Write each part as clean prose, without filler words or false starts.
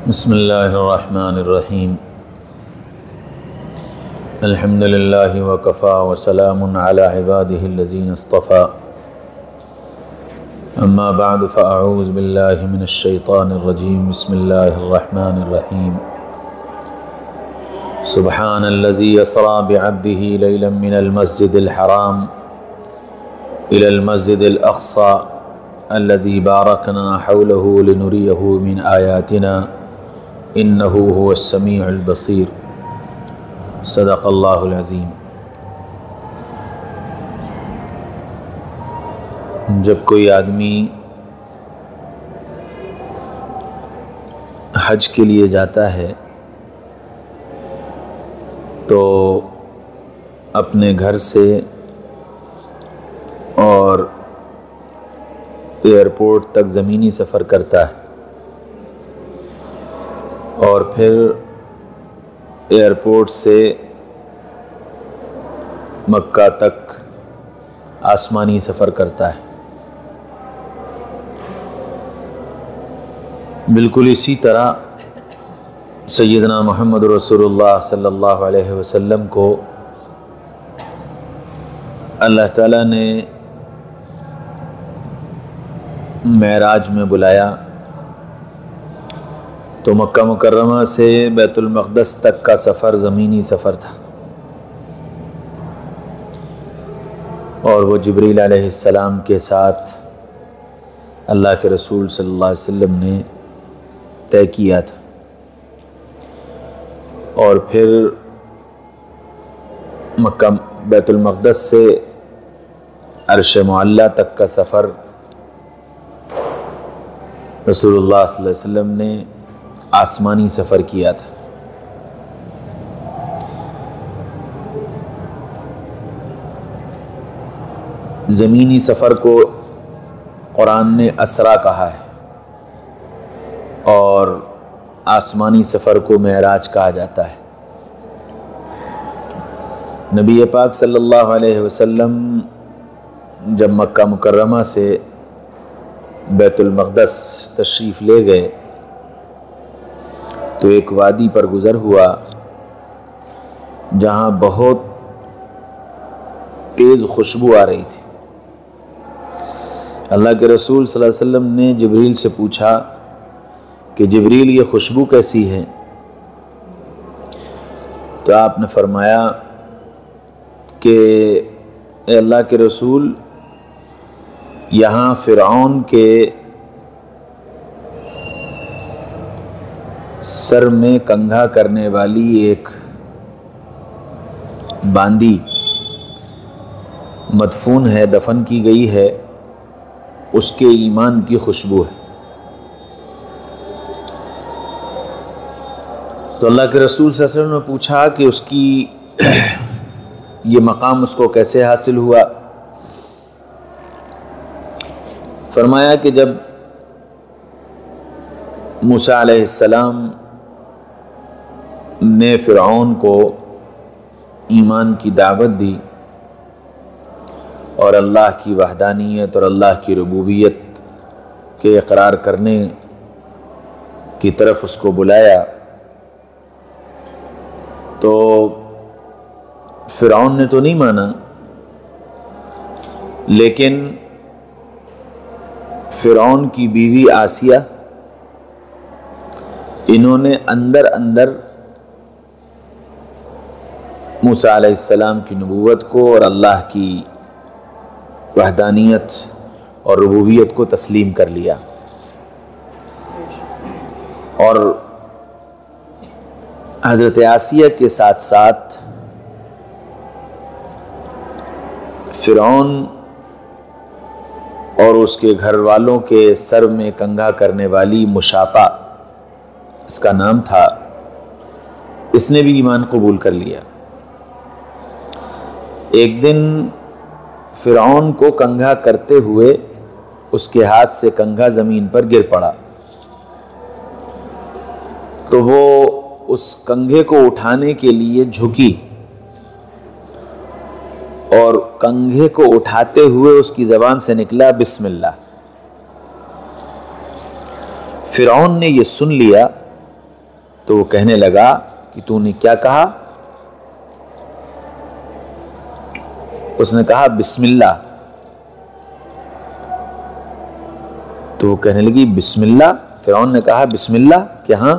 بسم اللہ الرحمن الرحیم الحمد للہ وکفا وسلام علی عبادہ الذین اصطفى اما بعد فاعوذ باللہ من الشیطان الرجیم بسم اللہ الرحمن الرحیم سبحان الذی اسری بعبدہ لیلا من المسجد الحرام الى المسجد الاقصى الذي باركنا حوله لنريه من آياتنا إنه هو السميع البصير صدق اللہ العظیم۔ جب کوئی آدمی حج کے لیے جاتا ہے تو اپنے گھر سے اور ایئرپورٹ تک زمینی سفر کرتا ہے اور پھر ایئرپورٹ سے مکہ تک آسمانی سفر کرتا ہے۔ بالکل اسی طرح سیدنا محمد رسول اللہ صلی اللہ علیہ وسلم کو اللہ تعالیٰ نے معراج میں بلایا تو مکہ مکرمہ سے بیت المقدس تک کا سفر زمینی سفر تھا، اور وہ جبریل علیہ السلام کے ساتھ اللہ کے رسول صلی اللہ علیہ وسلم نے طے کیا تھا، اور پھر مکہ بیت المقدس سے عرش معلیٰ تک کا سفر رسول اللہ صلی اللہ علیہ وسلم نے آسمانی سفر کیا تھا۔ زمینی سفر کو قرآن نے اسرا کہا ہے اور آسمانی سفر کو معراج کہا جاتا ہے۔ نبی پاک صلی اللہ علیہ وسلم جب مکہ مکرمہ سے بیت المقدس تشریف لے گئے تو ایک وادی پر گزر ہوا جہاں بہت تیز خوشبو آ رہی تھی۔ اللہ کے رسول صلی اللہ علیہ وسلم نے جبریل سے پوچھا کہ جبریل یہ خوشبو کیسی ہے؟ تو آپ نے فرمایا کہ اے اللہ کے رسول، یہاں فرعون کے سر میں کنگھا کرنے والی ایک باندی مدفون ہے، دفن کی گئی ہے، اس کے ایمان کی خوشبو ہے۔ تو اللہ کے رسول صلی اللہ علیہ وسلم نے پوچھا کہ اس کی یہ مقام اس کو کیسے حاصل ہوا؟ فرمایا کہ جب موسیٰ علیہ السلام نے فرعون کو ایمان کی دعوت دی اور اللہ کی وحدانیت اور اللہ کی ربوبیت کے اقرار کرنے کی طرف اس کو بلایا، تو فرعون نے تو نہیں مانا، لیکن فرعون کی بیوی آسیہ، انہوں نے اندر اندر موسیٰ علیہ السلام کی نبوت کو اور اللہ کی وحدانیت اور ربوبیت کو تسلیم کر لیا، اور حضرت آسیہ کے ساتھ ساتھ فرعون اور اس کے گھر والوں کے سر میں کنگھا کرنے والی مشاپہ، اس کا نام تھا، اس نے بھی ایمان قبول کر لیا۔ ایک دن فرعون کو کنگھا کرتے ہوئے اس کے ہاتھ سے کنگھا زمین پر گر پڑا، تو وہ اس کنگھے کو اٹھانے کے لیے جھکی اور کنگھے کو اٹھاتے ہوئے اس کی زبان سے نکلا بسم اللہ۔ فرعون نے یہ سن لیا تو وہ کہنے لگا کہ تو نے کیا کہا؟ اس نے کہا بسم اللہ. تو وہ کہنے لگی بسم اللہ. فرعون نے کہا بسم اللہ کہ ہاں،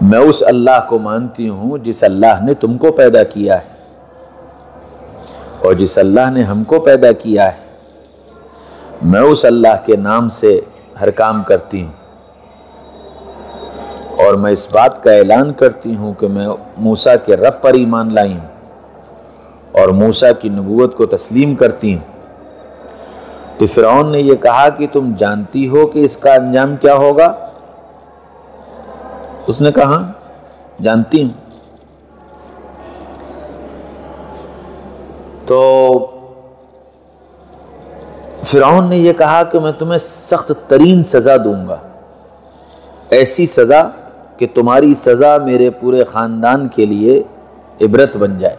میں اس اللہ کو مانتی ہوں جس اللہ نے تم کو پیدا کیا ہے اور جس اللہ نے ہم کو پیدا کیا ہے. میں اس اللہ کے نام سے ہر کام کرتی ہوں اور میں اس بات کا اعلان کرتی ہوں کہ میں موسیٰ کے رب پر ایمان لائی ہوں اور موسیٰ کی نبوت کو تسلیم کرتی ہوں. تو فرعون نے یہ کہا کہ تم جانتی ہو کہ اس کا انجام کیا ہوگا؟ اس نے کہا جانتی ہوں. تو فرعون نے یہ کہا کہ میں تمہیں سخت ترین سزا دوں گا، ایسی سزا کہ تمہاری سزا میرے پورے خاندان کے لیے عبرت بن جائے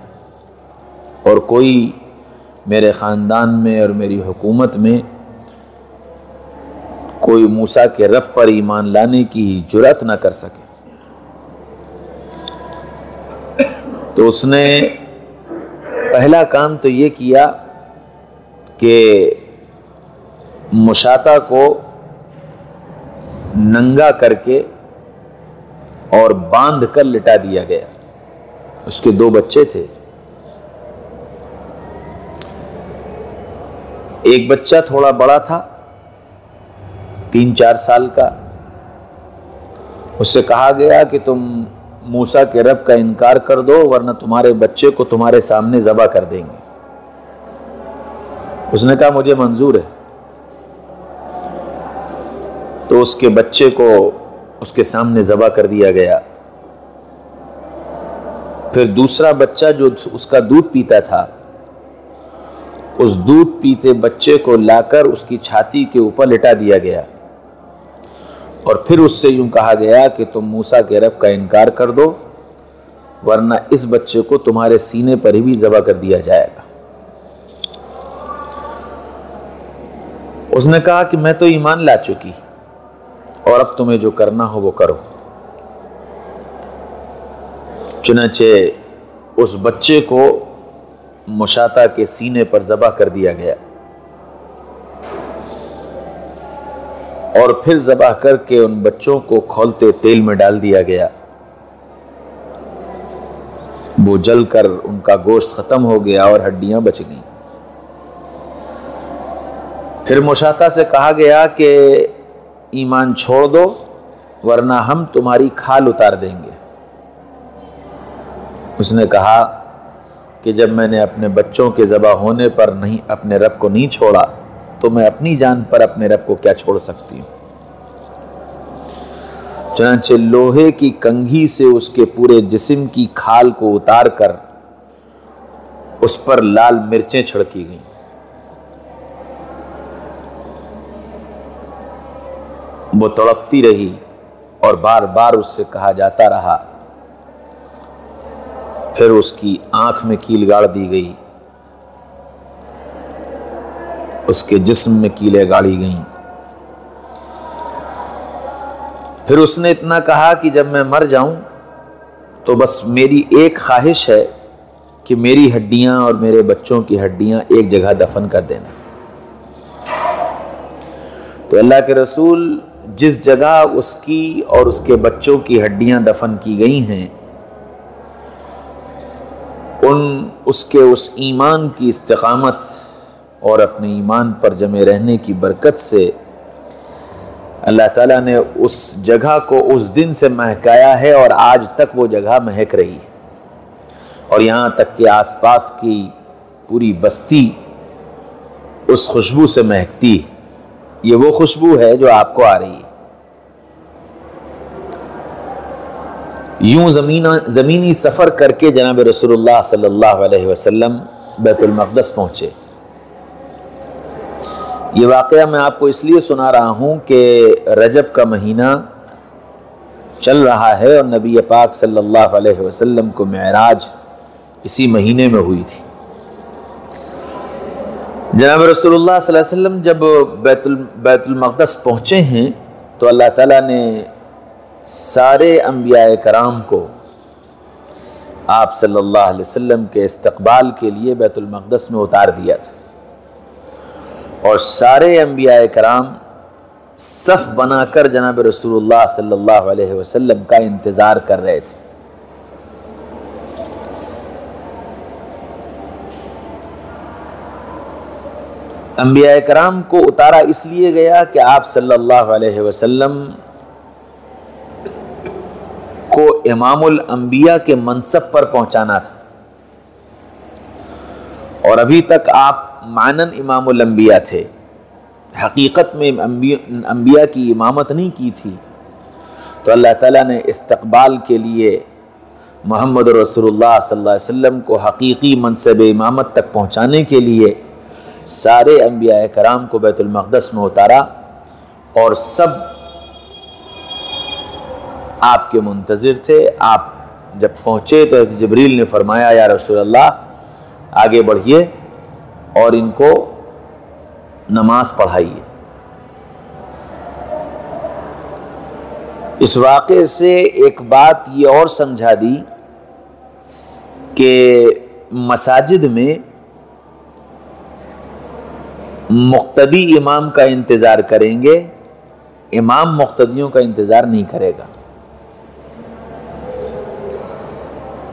اور کوئی میرے خاندان میں اور میری حکومت میں کوئی موسیٰ کے رب پر ایمان لانے کی جرأت نہ کر سکے. تو اس نے پہلا کام تو یہ کیا کہ مشاطہ کو ننگا کر کے اور باندھ کر لٹا دیا گیا. اس کے 2 بچے تھے. ایک بچہ تھوڑا بڑا تھا، 3-4 سال کا. اس سے کہا گیا کہ تم موسیٰ کے رب کا انکار کر دو ورنہ تمہارے بچے کو تمہارے سامنے ذبح کر دیں گے. اس نے کہا مجھے منظور ہے. تو اس کے بچے کو اس کے سامنے ذبح کر دیا گیا. پھر دوسرا بچہ جو اس کا دودھ پیتا تھا، اس دودھ پیتے بچے کو لا کر اس کی چھاتی کے اوپر لٹا دیا گیا اور پھر اس سے یوں کہا گیا کہ تم موسیٰ کے رب کا انکار کر دو ورنہ اس بچے کو تمہارے سینے پر ہی بھی ذبح کر دیا جائے گا. اس نے کہا کہ میں تو ایمان لا چکی اور اب تمہیں جو کرنا ہو وہ کرو. چنانچہ اس بچے کو مشاطہ کے سینے پر ذبح کر دیا گیا اور پھر ذبح کر کے ان بچوں کو کھولتے تیل میں ڈال دیا گیا. وہ جل کر ان کا گوشت ختم ہو گیا اور ہڈیاں بچ گئیں. پھر مشاطہ سے کہا گیا کہ ایمان چھوڑ دو ورنہ ہم تمہاری کھال اتار دیں گے. اس نے کہا کہ جب میں نے اپنے بچوں کے ذبح ہونے پر نہیں اپنے رب کو نہیں چھوڑا تو میں اپنی جان پر اپنے رب کو کیا چھوڑ سکتی ہوں. چنانچہ لوہے کی کنگھی سے اس کے پورے جسم کی کھال کو اتار کر اس پر لال مرچیں چھڑکی گئیں. وہ تڑپتی رہی اور بار بار اس سے کہا جاتا رہا. پھر اس کی آنکھ میں کیل گاڑ دی گئی، اس کے جسم میں کیلیں گاڑی گئیں. پھر اس نے اتنا کہا کہ جب میں مر جاؤں تو بس میری ایک خواہش ہے کہ میری ہڈیاں اور میرے بچوں کی ہڈیاں ایک جگہ دفن کر دینا. تو اللہ کے رسول جس جگہ اس کی اور اس کے بچوں کی ہڈیاں دفن کی گئی ہیں اس کے ایمان کی استقامت اور اپنے ایمان پر جمے رہنے کی برکت سے اللہ تعالیٰ نے اس جگہ کو اس دن سے مہکایا ہے اور آج تک وہ جگہ مہک رہی ہے اور یہاں تک کہ آس پاس کی پوری بستی اس خوشبو سے مہکتی ہے. یہ وہ خوشبو ہے جو آپ کو آ رہی ہے. یوں زمینی سفر کر کے جناب رسول اللہ صلی اللہ علیہ وسلم بیت المقدس پہنچے. یہ واقعہ میں آپ کو اس لیے سنا رہا ہوں کہ رجب کا مہینہ چل رہا ہے اور نبی پاک صلی اللہ علیہ وسلم کو معراج اسی مہینے میں ہوئی تھی. جناب رسول اللہ صلی اللہ علیہ وسلم جب بیت المقدس پہنچے ہیں تو اللہ تعالیٰ نے سارے انبیاء کرام کو آپ صلی اللہ علیہ وسلم کے استقبال کے لیے بیت المقدس میں اتار دیا تھا، اور سارے انبیاء کرام صف بنا کر جناب رسول اللہ صلی اللہ علیہ وسلم کا انتظار کر رہے تھے۔ انبیاء کرام کو اتارا اس لیے گیا کہ آپ صلی اللہ علیہ وسلم کو امام الانبیاء کے منصب پر پہنچانا تھا، اور ابھی تک آپ معنن امام الانبیاء تھے، حقیقت میں انبیاء کی امامت نہیں کی تھی۔ تو اللہ تعالیٰ نے استقبال کے لیے محمد رسول اللہ صلی اللہ علیہ وسلم کو حقیقی منصب امامت تک پہنچانے کے لیے سارے انبیاء کرام کو بیت المقدس میں اتارا، اور سب آپ کے منتظر تھے۔ آپ جب پہنچے تو حضرت جبریل نے فرمایا یا رسول اللہ آگے بڑھیے اور ان کو نماز پڑھائیے۔ اس واقعے سے ایک بات یہ اور سمجھا دی کہ مساجد میں مقتدی امام کا انتظار کریں گے، امام مقتدیوں کا انتظار نہیں کرے گا۔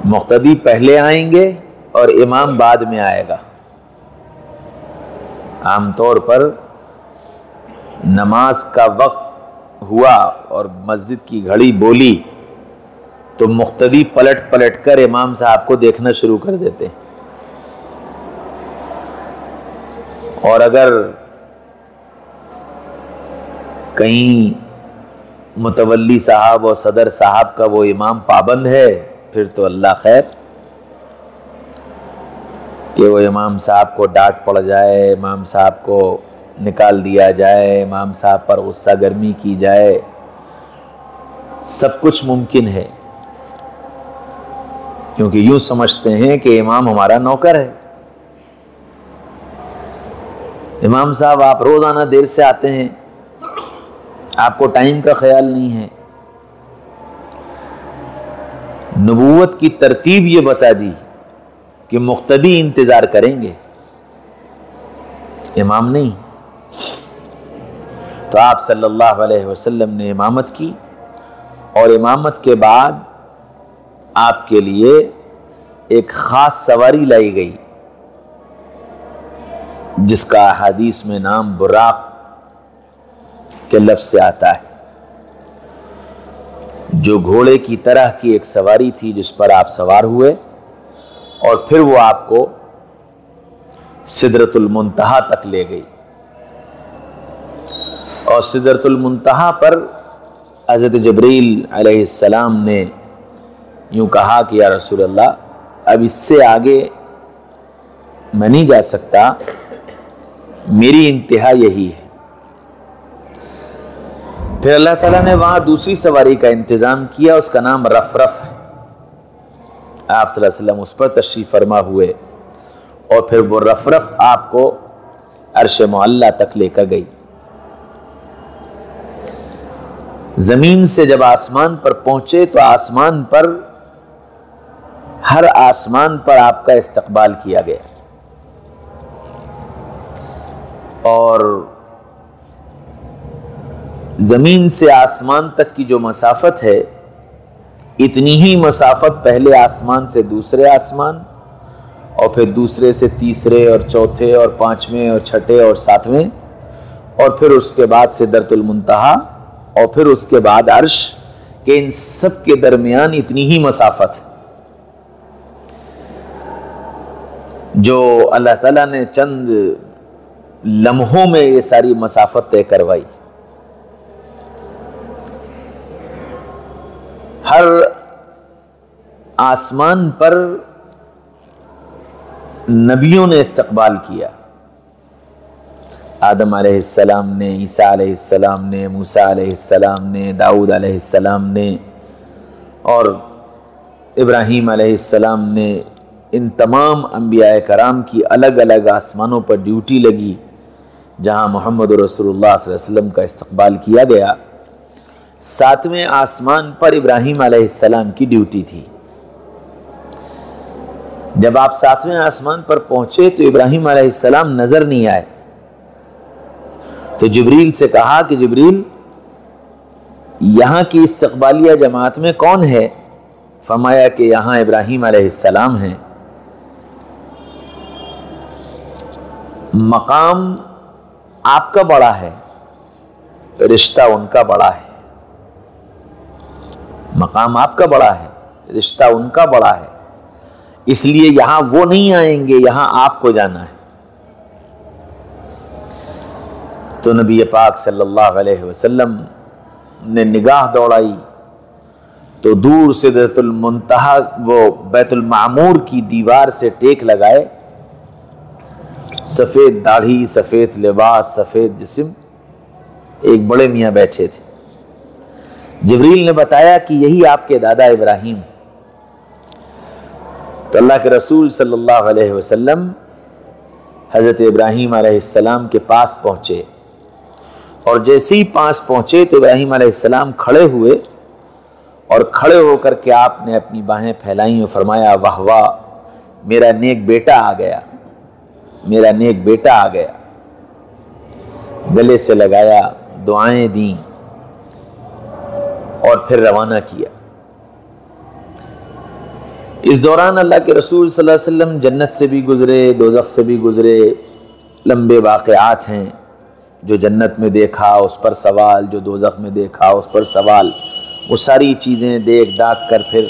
مقتدی پہلے آئیں گے اور امام بعد میں آئے گا۔ عام طور پر نماز کا وقت ہوا اور مسجد کی گھڑی بولی تو مقتدی پلٹ پلٹ کر امام صاحب کو دیکھنا شروع کر دیتے ہیں، اور اگر کہیں متولی صاحب اور صدر صاحب کا وہ امام پابند ہے پھر تو اللہ خیر کہ وہ امام صاحب کو ڈانٹ پڑ جائے، امام صاحب کو نکال دیا جائے، امام صاحب پر غصہ گرمی کی جائے، سب کچھ ممکن ہے، کیونکہ یوں سمجھتے ہیں کہ امام ہمارا نوکر ہے۔ امام صاحب آپ روزانہ دیر سے آتے ہیں، آپ کو ٹائم کا خیال نہیں ہے۔ نبوت کی ترتیب یہ بتا دی کہ مقتدی انتظار کریں گے، امام نہیں۔ تو آپ صلی اللہ علیہ وسلم نے امامت کی، اور امامت کے بعد آپ کے لیے ایک خاص سواری لائی گئی جس کا احادیث میں نام براق کے لفظ سے آتا ہے، جو گھوڑے کی طرح کی ایک سواری تھی جس پر آپ سوار ہوئے، اور پھر وہ آپ کو سدرۃ المنتہا تک لے گئی، اور سدرۃ المنتہا پر حضرت جبریل علیہ السلام نے یوں کہا کہ یا رسول اللہ اب اس سے آگے میں نہیں جا سکتا، میری انتہا یہی ہے۔ پھر اللہ تعالیٰ نے وہاں دوسری سواری کا انتظام کیا، اس کا نام رفرف ہے۔ آپ صلی اللہ علیہ وسلم اس پر تشریف فرما ہوئے، اور پھر وہ رفرف آپ کو عرش معلیٰ تک لے کر گئی۔ زمین سے جب آسمان پر پہنچے تو آسمان پر ہر آسمان پر آپ کا استقبال کیا گیا، اور زمین سے آسمان تک کی جو مسافت ہے اتنی ہی مسافت پہلے آسمان سے دوسرے آسمان، اور پھر دوسرے سے تیسرے اور چوتھے اور پانچویں اور چھٹے اور ساتویں، اور پھر اس کے بعد سدرۃ المنتہا، اور پھر اس کے بعد عرش، کہ ان سب کے درمیان اتنی ہی مسافت جو اللہ تعالیٰ نے چند لمحوں میں یہ ساری مسافت طے کروائی۔ ہر آسمان پر نبیوں نے استقبال کیا، آدم علیہ السلام نے، عیسیٰ علیہ السلام نے، موسیٰ علیہ السلام نے، داؤد علیہ السلام نے، اور ابراہیم علیہ السلام نے۔ ان تمام انبیاء کرام کی الگ الگ آسمانوں پر ڈیوٹی لگی جہاں محمد رسول اللہ صلی اللہ علیہ وسلم کا استقبال کیا گیا۔ 7ویں آسمان پر ابراہیم علیہ السلام کی ڈیوٹی تھی۔ جب آپ 7ویں آسمان پر پہنچے تو ابراہیم علیہ السلام نظر نہیں آئے، تو جبریل سے کہا کہ جبریل یہاں کی استقبالیہ جماعت میں کون ہے؟ فرمایا کہ یہاں ابراہیم علیہ السلام ہیں۔ مقام آپ کا بڑا ہے، رشتہ ان کا بڑا ہے۔ مقام آپ کا بڑا ہے، رشتہ ان کا بڑا ہے، اس لیے یہاں وہ نہیں آئیں گے، یہاں آپ کو جانا ہے۔ تو نبی پاک صلی اللہ علیہ وسلم نے نگاہ دوڑائی تو دور سدرۃ المنتہا، وہ بیت المعمور کی دیوار سے ٹیک لگائے، سفید داڑھی، سفید لباس، سفید جسم، ایک بڑے میاں بیٹھے تھے۔ جبریل نے بتایا کہ یہی آپ کے دادا ابراہیم۔ تو اللہ کے رسول صلی اللہ علیہ وسلم حضرت ابراہیم علیہ السلام کے پاس پہنچے، اور جیسے ہی پاس پہنچے تو ابراہیم علیہ السلام کھڑے ہوئے، اور کھڑے ہو کر کے آپ نے اپنی باہیں پھیلائیں اور فرمایا واہ واہ، میرا نیک بیٹا آ گیا، میرا نیک بیٹا آ گیا۔ گلے سے لگایا، دعائیں دیں اور پھر روانہ کیا۔ اس دوران اللہ کے رسول صلی اللہ علیہ وسلم جنت سے بھی گزرے، دوزخ سے بھی گزرے، لمبے واقعات ہیں، جو جنت میں دیکھا اس پر سوال، جو دوزخ میں دیکھا اس پر سوال، وہ ساری چیزیں دیکھ داکھ کر پھر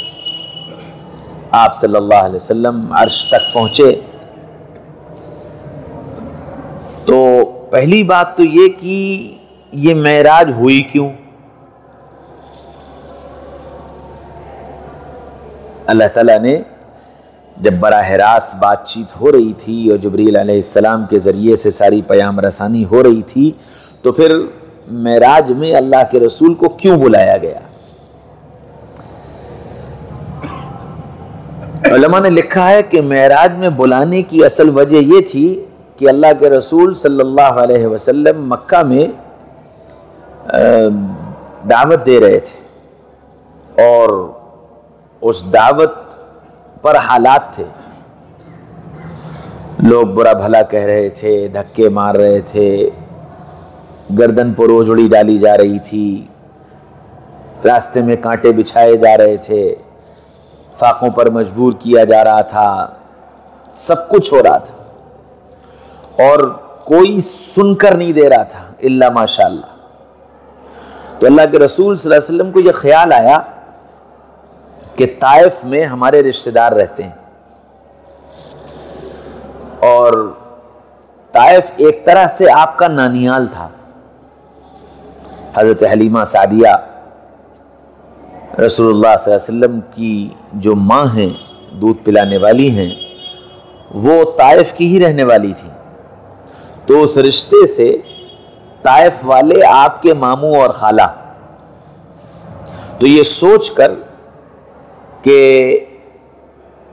آپ صلی اللہ علیہ وسلم عرش تک پہنچے۔ تو پہلی بات تو یہ کہ یہ معراج ہوئی کیوں؟ اللہ تعالیٰ نے جب براہ راست بات چیت ہو رہی تھی اور جبریل علیہ السلام کے ذریعے سے ساری پیام رسانی ہو رہی تھی، تو پھر معراج میں اللہ کے رسول کو کیوں بلایا گیا؟ علماء نے لکھا ہے کہ معراج میں بلانے کی اصل وجہ یہ تھی کہ اللہ کے رسول صلی اللہ علیہ وسلم مکہ میں دعوت دے رہے تھے، اور اس دعوت پر حالات تھے، لوگ برا بھلا کہہ رہے تھے، دھکے مار رہے تھے، گردن پر اوجڑی ڈالی جا رہی تھی، راستے میں کانٹے بچھائے جا رہے تھے، فاقوں پر مجبور کیا جا رہا تھا، سب کچھ ہو رہا تھا، اور کوئی سن کر نہیں دے رہا تھا الا ماشاء اللہ۔ تو اللہ کے رسول صلی اللہ علیہ وسلم کو یہ خیال آیا کہ طائف میں ہمارے رشتہ دار رہتے ہیں، اور طائف ایک طرح سے آپ کا نانیال تھا۔ حضرت حلیمہ سعدیہ رسول اللہ صلی اللہ علیہ وسلم کی جو ماں ہیں، دودھ پلانے والی ہیں، وہ طائف کی ہی رہنے والی تھی، تو اس رشتے سے طائف والے آپ کے ماموں اور خالہ، تو یہ سوچ کر کہ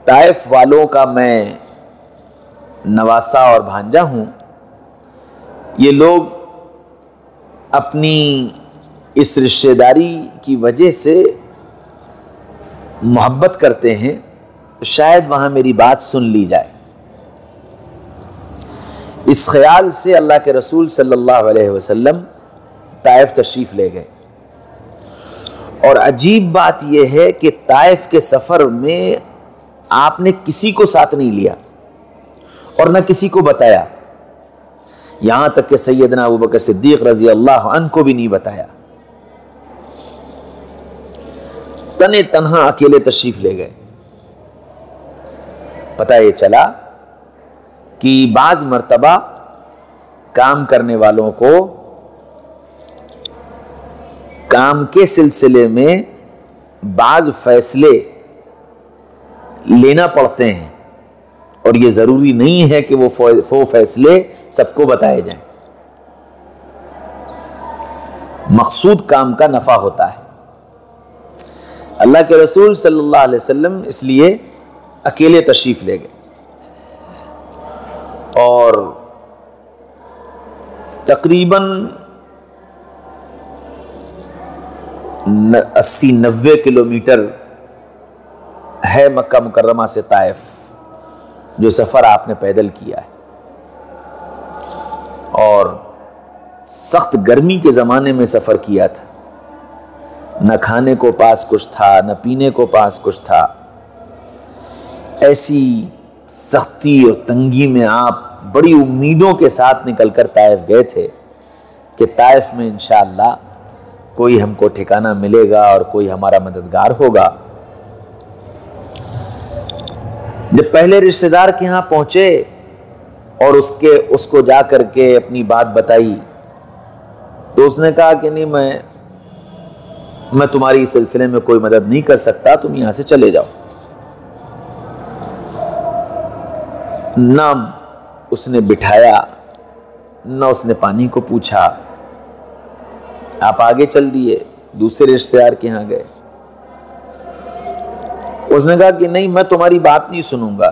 طائف والوں کا میں نواسا اور بھانجا ہوں، یہ لوگ اپنی اس رشتہ داری کی وجہ سے محبت کرتے ہیں، شاید وہاں میری بات سن لی جائے۔ اس خیال سے اللہ کے رسول صلی اللہ علیہ وسلم طائف تشریف لے گئے، اور عجیب بات یہ ہے کہ طائف کے سفر میں آپ نے کسی کو ساتھ نہیں لیا اور نہ کسی کو بتایا، یہاں تک کہ سیدنا ابوبکر صدیق رضی اللہ عنہ کو بھی نہیں بتایا، تنے تنہا اکیلے تشریف لے گئے۔ پتہ یہ چلا کہ بعض مرتبہ کام کرنے والوں کو کام کے سلسلے میں بعض فیصلے لینا پڑتے ہیں، اور یہ ضروری نہیں ہے کہ وہ فیصلے سب کو بتائے جائیں، مقصود کام کا نفع ہوتا ہے۔ اللہ کے رسول صلی اللہ علیہ وسلم اس لیے اکیلے تشریف لے گئے، اور تقریباً 80-90 کلومیٹر ہے مکہ مکرمہ سے طائف، جو سفر آپ نے پیدل کیا ہے، اور سخت گرمی کے زمانے میں سفر کیا تھا، نہ کھانے کو پاس کچھ تھا، نہ پینے کو پاس کچھ تھا، ایسی سختی اور تنگی میں آپ بڑی امیدوں کے ساتھ نکل کر طائف گئے تھے کہ طائف میں انشاءاللہ کوئی ہم کو ٹھکانہ ملے گا اور کوئی ہمارا مددگار ہوگا۔ جب پہلے رشتہ دار کے ہاں پہنچے اور اس کو جا کر کے اپنی بات بتائی، تو اس نے کہا کہ نہیں، میں تمہاری اس سلسلے میں کوئی مدد نہیں کر سکتا، تم یہاں سے چلے جاؤ۔ نہ اس نے بٹھایا، نہ اس نے پانی کو پوچھا، آپ آگے چل دیے، دوسرے رشتہ دار کے ہاں گئے۔ اس نے کہا کہ نہیں، میں تمہاری بات نہیں سنوں گا،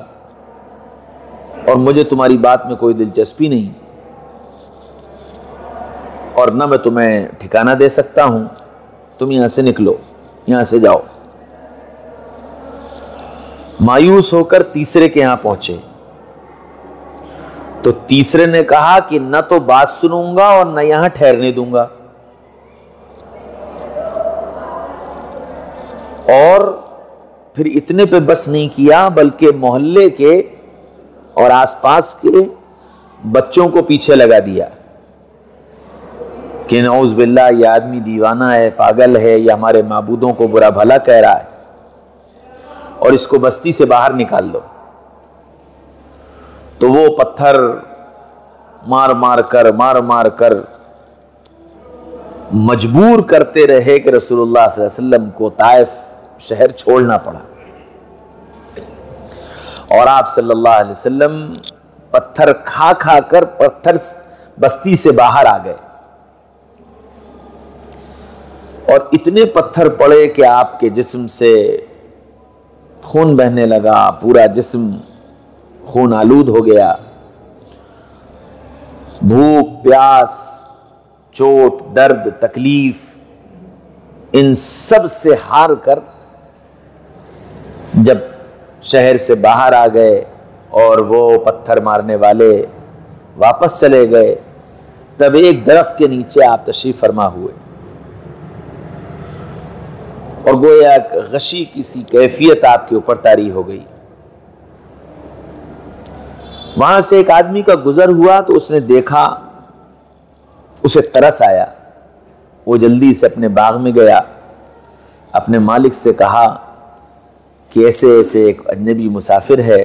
اور مجھے تمہاری بات میں کوئی دلچسپی نہیں، اور نہ میں تمہیں ٹھکانہ دے سکتا ہوں، تم یہاں سے نکلو، یہاں سے جاؤ۔ مایوس ہو کر تیسرے کے یہاں پہنچے تو تیسرے نے کہا کہ نہ تو بات سنوں گا اور نہ یہاں ٹھہرنے دوں گا، اور پھر اتنے پہ بس نہیں کیا، بلکہ محلے کے اور آس پاس کے بچوں کو پیچھے لگا دیا کہ نعوذ باللہ یہ آدمی دیوانہ ہے، پاگل ہے، یہ ہمارے معبودوں کو برا بھلا کہہ رہا ہے، اور اس کو بستی سے باہر نکال دو۔ تو وہ پتھر مار مار کر مجبور کرتے رہے کہ رسول اللہ صلی اللہ علیہ وسلم کو طائف شہر چھوڑنا پڑا، اور آپ صلی اللہ علیہ وسلم پتھر کھا کر پتھر بستی سے باہر آ گئے، اور اتنے پتھر پڑے کہ آپ کے جسم سے خون بہنے لگا، پورا جسم خون آلود ہو گیا، بھوک، پیاس، چوٹ، درد، تکلیف، ان سب سے ہار کر جب شہر سے باہر آ گئے اور وہ پتھر مارنے والے واپس چلے گئے، تب ایک درخت کے نیچے آپ تشریف فرما ہوئے، اور گویا غشی کسی کیفیت آپ کے اوپر طاری ہو گئی۔ وہاں سے ایک آدمی کا گزر ہوا تو اس نے دیکھا، اسے ترس آیا، وہ جلدی سے اپنے باغ میں گیا، اپنے مالک سے کہا کہ ایسے ایک اجنبی مسافر ہے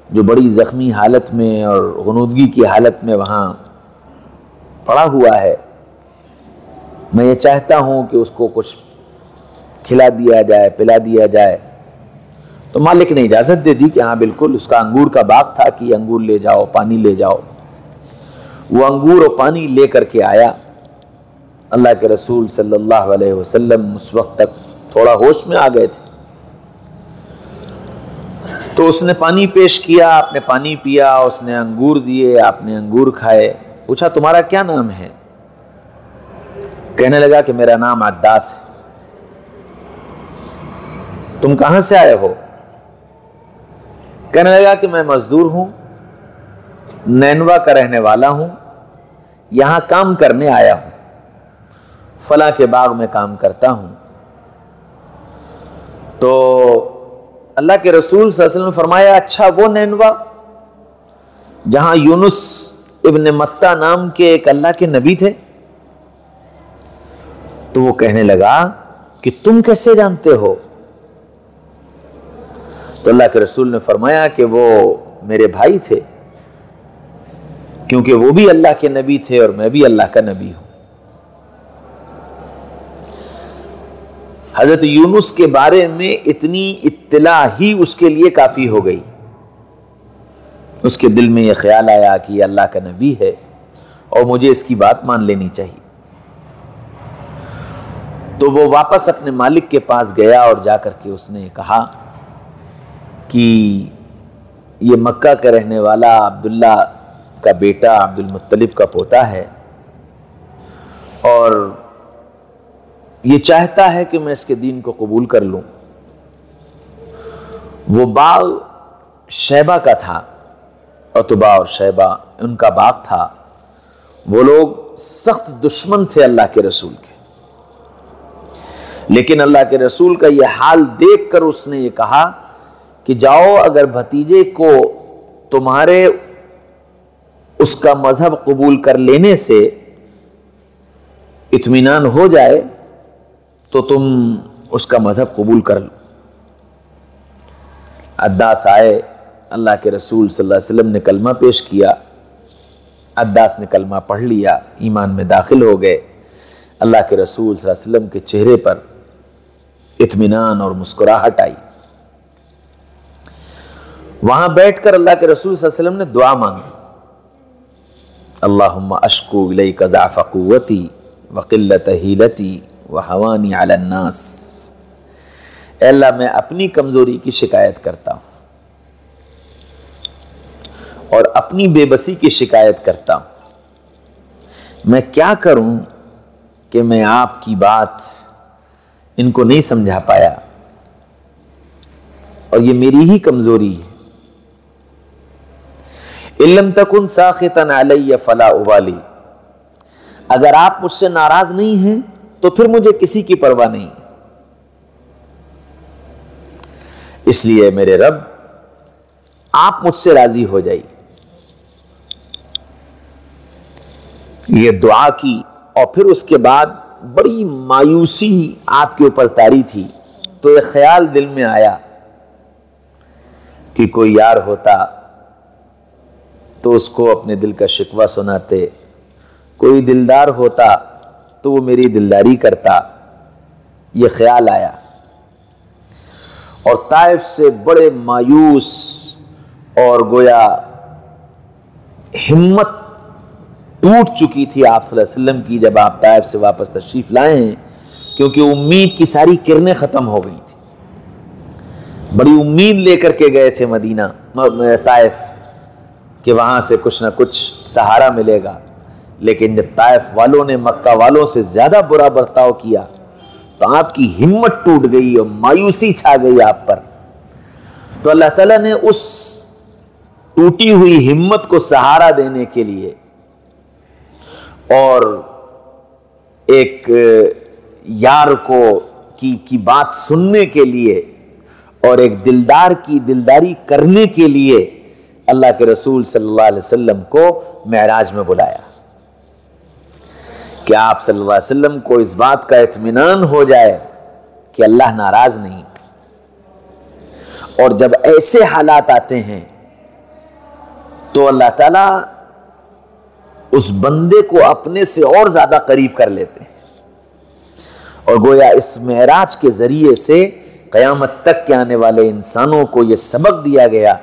جو بڑی زخمی حالت میں اور غنودگی کی حالت میں وہاں پڑا ہوا ہے، میں یہ چاہتا ہوں کہ اس کو کچھ کھلا دیا جائے، پلا دیا جائے۔ تو مالک نے اجازت دے دی کہ ہاں بالکل، اس کا انگور کا باغ تھا کہ انگور لے جاؤ، پانی لے جاؤ۔ وہ انگور اور پانی لے کر کے آیا۔ اللہ کے رسول صلی اللہ علیہ وسلم اس وقت تک تھوڑا ہوش میں آ گئے تھے، تو اس نے پانی پیش کیا، آپ نے پانی پیا، اس نے انگور دیے، آپ نے انگور کھائے۔ پوچھا تمہارا کیا نام ہے؟ کہنے لگا کہ میرا نام عداس ہے۔ تم کہاں سے آئے ہو؟ کہنے لگا کہ میں مزدور ہوں، نینوا کا رہنے والا ہوں، یہاں کام کرنے آیا ہوں، فلاں کے باغ میں کام کرتا ہوں۔ تو اللہ کے رسول صلی اللہ علیہ وسلم نے فرمایا اچھا وہ نینوا جہاں یونس ابن متہ نام کے ایک اللہ کے نبی تھے؟ تو وہ کہنے لگا کہ تم کیسے جانتے ہو؟ تو اللہ کے رسول نے فرمایا کہ وہ میرے بھائی تھے، کیونکہ وہ بھی اللہ کے نبی تھے اور میں بھی اللہ کا نبی ہوں۔ حضرت یونس کے بارے میں اتنی اطلاع ہی اس کے لیے کافی ہو گئی، اس کے دل میں یہ خیال آیا کہ یہ اللہ کا نبی ہے اور مجھے اس کی بات مان لینی چاہیے۔ تو وہ واپس اپنے مالک کے پاس گیا اور جا کر کے اس نے کہا کہ یہ مکہ کا رہنے والا عبداللہ کا بیٹا عبد المطلب کا پوتا ہے، اور یہ چاہتا ہے کہ میں اس کے دین کو قبول کر لوں۔ وہ باغ شیبہ کا تھا، عتبہ اور شیبہ ان کا باغ تھا۔ وہ لوگ سخت دشمن تھے اللہ کے رسول کے، لیکن اللہ کے رسول کا یہ حال دیکھ کر اس نے یہ کہا کہ جاؤ، اگر بھتیجے کو تمہارے اس کا مذہب قبول کر لینے سے اطمینان ہو جائے تو تم اس کا مذہب قبول کر لو۔ عداس آئے، اللہ کے رسول صلی اللہ علیہ وسلم نے کلمہ پیش کیا، عداس نے کلمہ پڑھ لیا، ایمان میں داخل ہو گئے۔ اللہ کے رسول صلی اللہ علیہ وسلم کے چہرے پر اطمینان اور مسکراہٹ آئی۔ وہاں بیٹھ کر اللہ کے رسول صلی اللہ علیہ وسلم نے دعا مانگی، اللہم اشکو الیک ضعف قوتی وقلت حیلتی وہوانی علی الناس۔ اے اللہ، میں اپنی کمزوری کی شکایت کرتا ہوں اور اپنی بے بسی کی شکایت کرتا ہوں۔ میں کیا کروں کہ میں آپ کی بات ان کو نہیں سمجھا پایا، اور یہ میری ہی کمزوری ہے۔ ان لم تکن ساخطا علی فلا ابالی، اگر آپ مجھ سے ناراض نہیں ہیں تو پھر مجھے کسی کی پرواہ نہیں۔ اس لیے میرے رب، آپ مجھ سے راضی ہو جائیے۔ یہ دعا کی، اور پھر اس کے بعد بڑی مایوسی آپ کے اوپر طاری تھی، تو ایک خیال دل میں آیا کہ کوئی یار ہوتا تو اس کو اپنے دل کا شکوہ سناتے، کوئی دلدار ہوتا تو وہ میری دلداری کرتا۔ یہ خیال آیا، اور طائف سے بڑے مایوس اور گویا ہمت ٹوٹ چکی تھی آپ صلی اللہ علیہ وسلم کی جب آپ طائف سے واپس تشریف لائے ہیں، کیونکہ امید کی ساری کرنیں ختم ہو گئی تھی۔ بڑی امید لے کر کے گئے تھے مدینہ طائف کہ وہاں سے کچھ نہ کچھ سہارا ملے گا، لیکن جب طائف والوں نے مکہ والوں سے زیادہ برا برتاؤ کیا تو آپ کی ہمت ٹوٹ گئی اور مایوسی چھا گئی آپ پر۔ تو اللہ تعالیٰ نے اس ٹوٹی ہوئی ہمت کو سہارا دینے کے لیے اور ایک یار کو کی بات سننے کے لیے اور ایک دلدار کی دلداری کرنے کے لیے اللہ کے رسول صلی اللہ علیہ وسلم کو معراج میں بلایا کہ آپ صلی اللہ علیہ وسلم کو اس بات کا اطمینان ہو جائے کہ اللہ ناراض نہیں۔ اور جب ایسے حالات آتے ہیں تو اللہ تعالیٰ اس بندے کو اپنے سے اور زیادہ قریب کر لیتے ہیں، اور گویا اس معراج کے ذریعے سے قیامت تک کے آنے والے انسانوں کو یہ سبق دیا گیا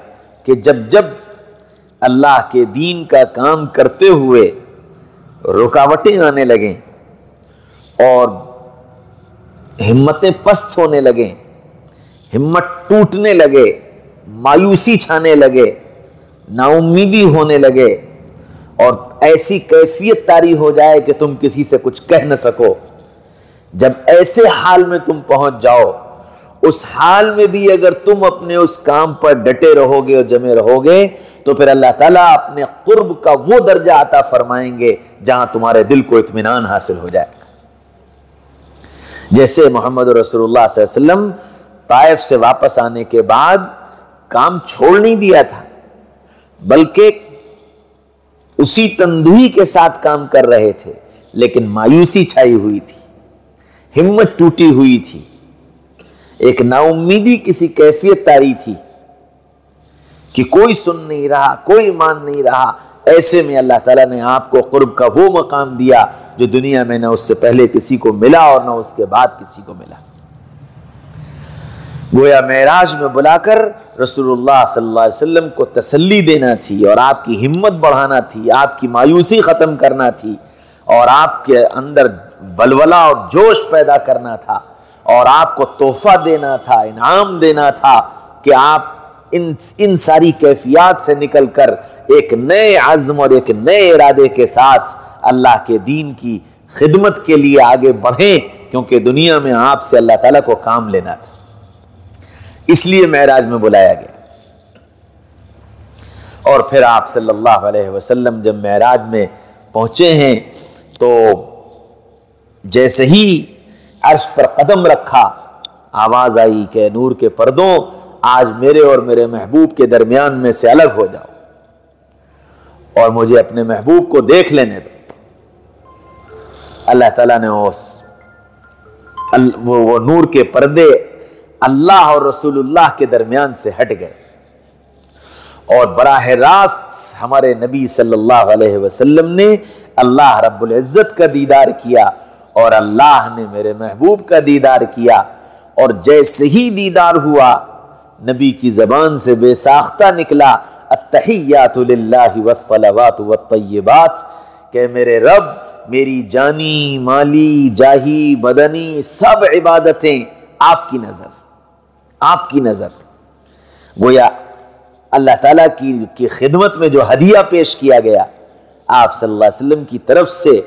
کہ جب جب اللہ کے دین کا کام کرتے ہوئے رکاوٹیں آنے لگیں اور ہمتیں پست ہونے لگیں، ہمت ٹوٹنے لگے، مایوسی چھانے لگے، نا امیدی ہونے لگے، اور ایسی کیفیت طاری ہو جائے کہ تم کسی سے کچھ کہہ نہ سکو، جب ایسے حال میں تم پہنچ جاؤ، اس حال میں بھی اگر تم اپنے اس کام پر ڈٹے رہو گے اور جمے رہو گے تو پھر اللہ تعالیٰ اپنے قرب کا وہ درجہ عطا فرمائیں گے جہاں تمہارے دل کو اطمینان حاصل ہو جائے گا۔ جیسے محمد رسول اللہ صلی اللہ علیہ وسلم طائف سے واپس آنے کے بعد کام چھوڑ نہیں دیا تھا، بلکہ اسی تندوی کے ساتھ کام کر رہے تھے، لیکن مایوسی چھائی ہوئی تھی، ہمت ٹوٹی ہوئی تھی، ایک نا امیدی کسی کیفیت طاری تھی کہ کوئی سن نہیں رہا، کوئی مان نہیں رہا۔ ایسے میں اللہ تعالیٰ نے آپ کو قرب کا وہ مقام دیا جو دنیا میں نہ اس سے پہلے کسی کو ملا اور نہ اس کے بعد کسی کو ملا۔ گویا معراج میں بلا کر رسول اللہ صلی اللہ علیہ وسلم کو تسلی دینا تھی اور آپ کی ہمت بڑھانا تھی، آپ کی مایوسی ختم کرنا تھی، اور آپ کے اندر ولولہ اور جوش پیدا کرنا تھا، اور آپ کو تحفہ دینا تھا، انعام دینا تھا کہ آپ ان ساری کیفیات سے نکل کر ایک نئے عزم اور ایک نئے ارادے کے ساتھ اللہ کے دین کی خدمت کے لیے آگے بڑھیں، کیونکہ دنیا میں آپ سے اللہ تعالیٰ کو کام لینا تھا، اس لیے معراج میں بلایا گیا۔ اور پھر آپ صلی اللہ علیہ وسلم جب معراج میں پہنچے ہیں تو جیسے ہی عرش پر قدم رکھا، آواز آئی کہ نور کے پردوں، آج میرے اور میرے محبوب کے درمیان میں سے الگ ہو جاؤ اور مجھے اپنے محبوب کو دیکھ لینے دو۔ اللہ تعالیٰ نے وہ نور کے پردے اللہ اور رسول اللہ کے درمیان سے ہٹ گئے اور براہ راست ہمارے نبی صلی اللہ علیہ وسلم نے اللہ رب العزت کا دیدار کیا اور اللہ نے میرے محبوب کا دیدار کیا۔ اور جیسے ہی دیدار ہوا، نبی کی زبان سے بے ساختہ نکلا التحیات للہ والصلوات والطیبات، کہ میرے رب، میری جانی، مالی، جاہی، بدنی سب عبادتیں آپ کی نظر گویا اللہ تعالیٰ کی خدمت میں جو ہدیہ پیش کیا گیا آپ صلی اللہ علیہ وسلم کی طرف سے،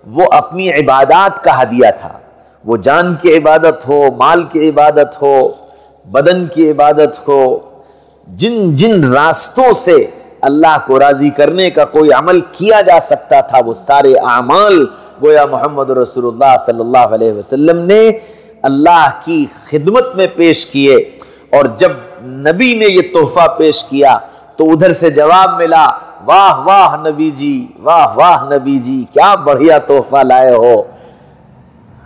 وہ اپنی عبادات کا ہدیہ تھا۔ وہ جان کی عبادت ہو، مال کی عبادت ہو، بدن کی عبادت ہو، جن راستوں سے اللہ کو راضی کرنے کا کوئی عمل کیا جا سکتا تھا، وہ سارے اعمال گویا محمد رسول اللہ صلی اللہ علیہ وسلم نے اللہ کی خدمت میں پیش کیے۔ اور جب نبی نے یہ تحفہ پیش کیا تو ادھر سے جواب ملا، واہ واہ نبی جی، واہ واہ نبی جی، کیا بڑھیا تحفہ لائے ہو۔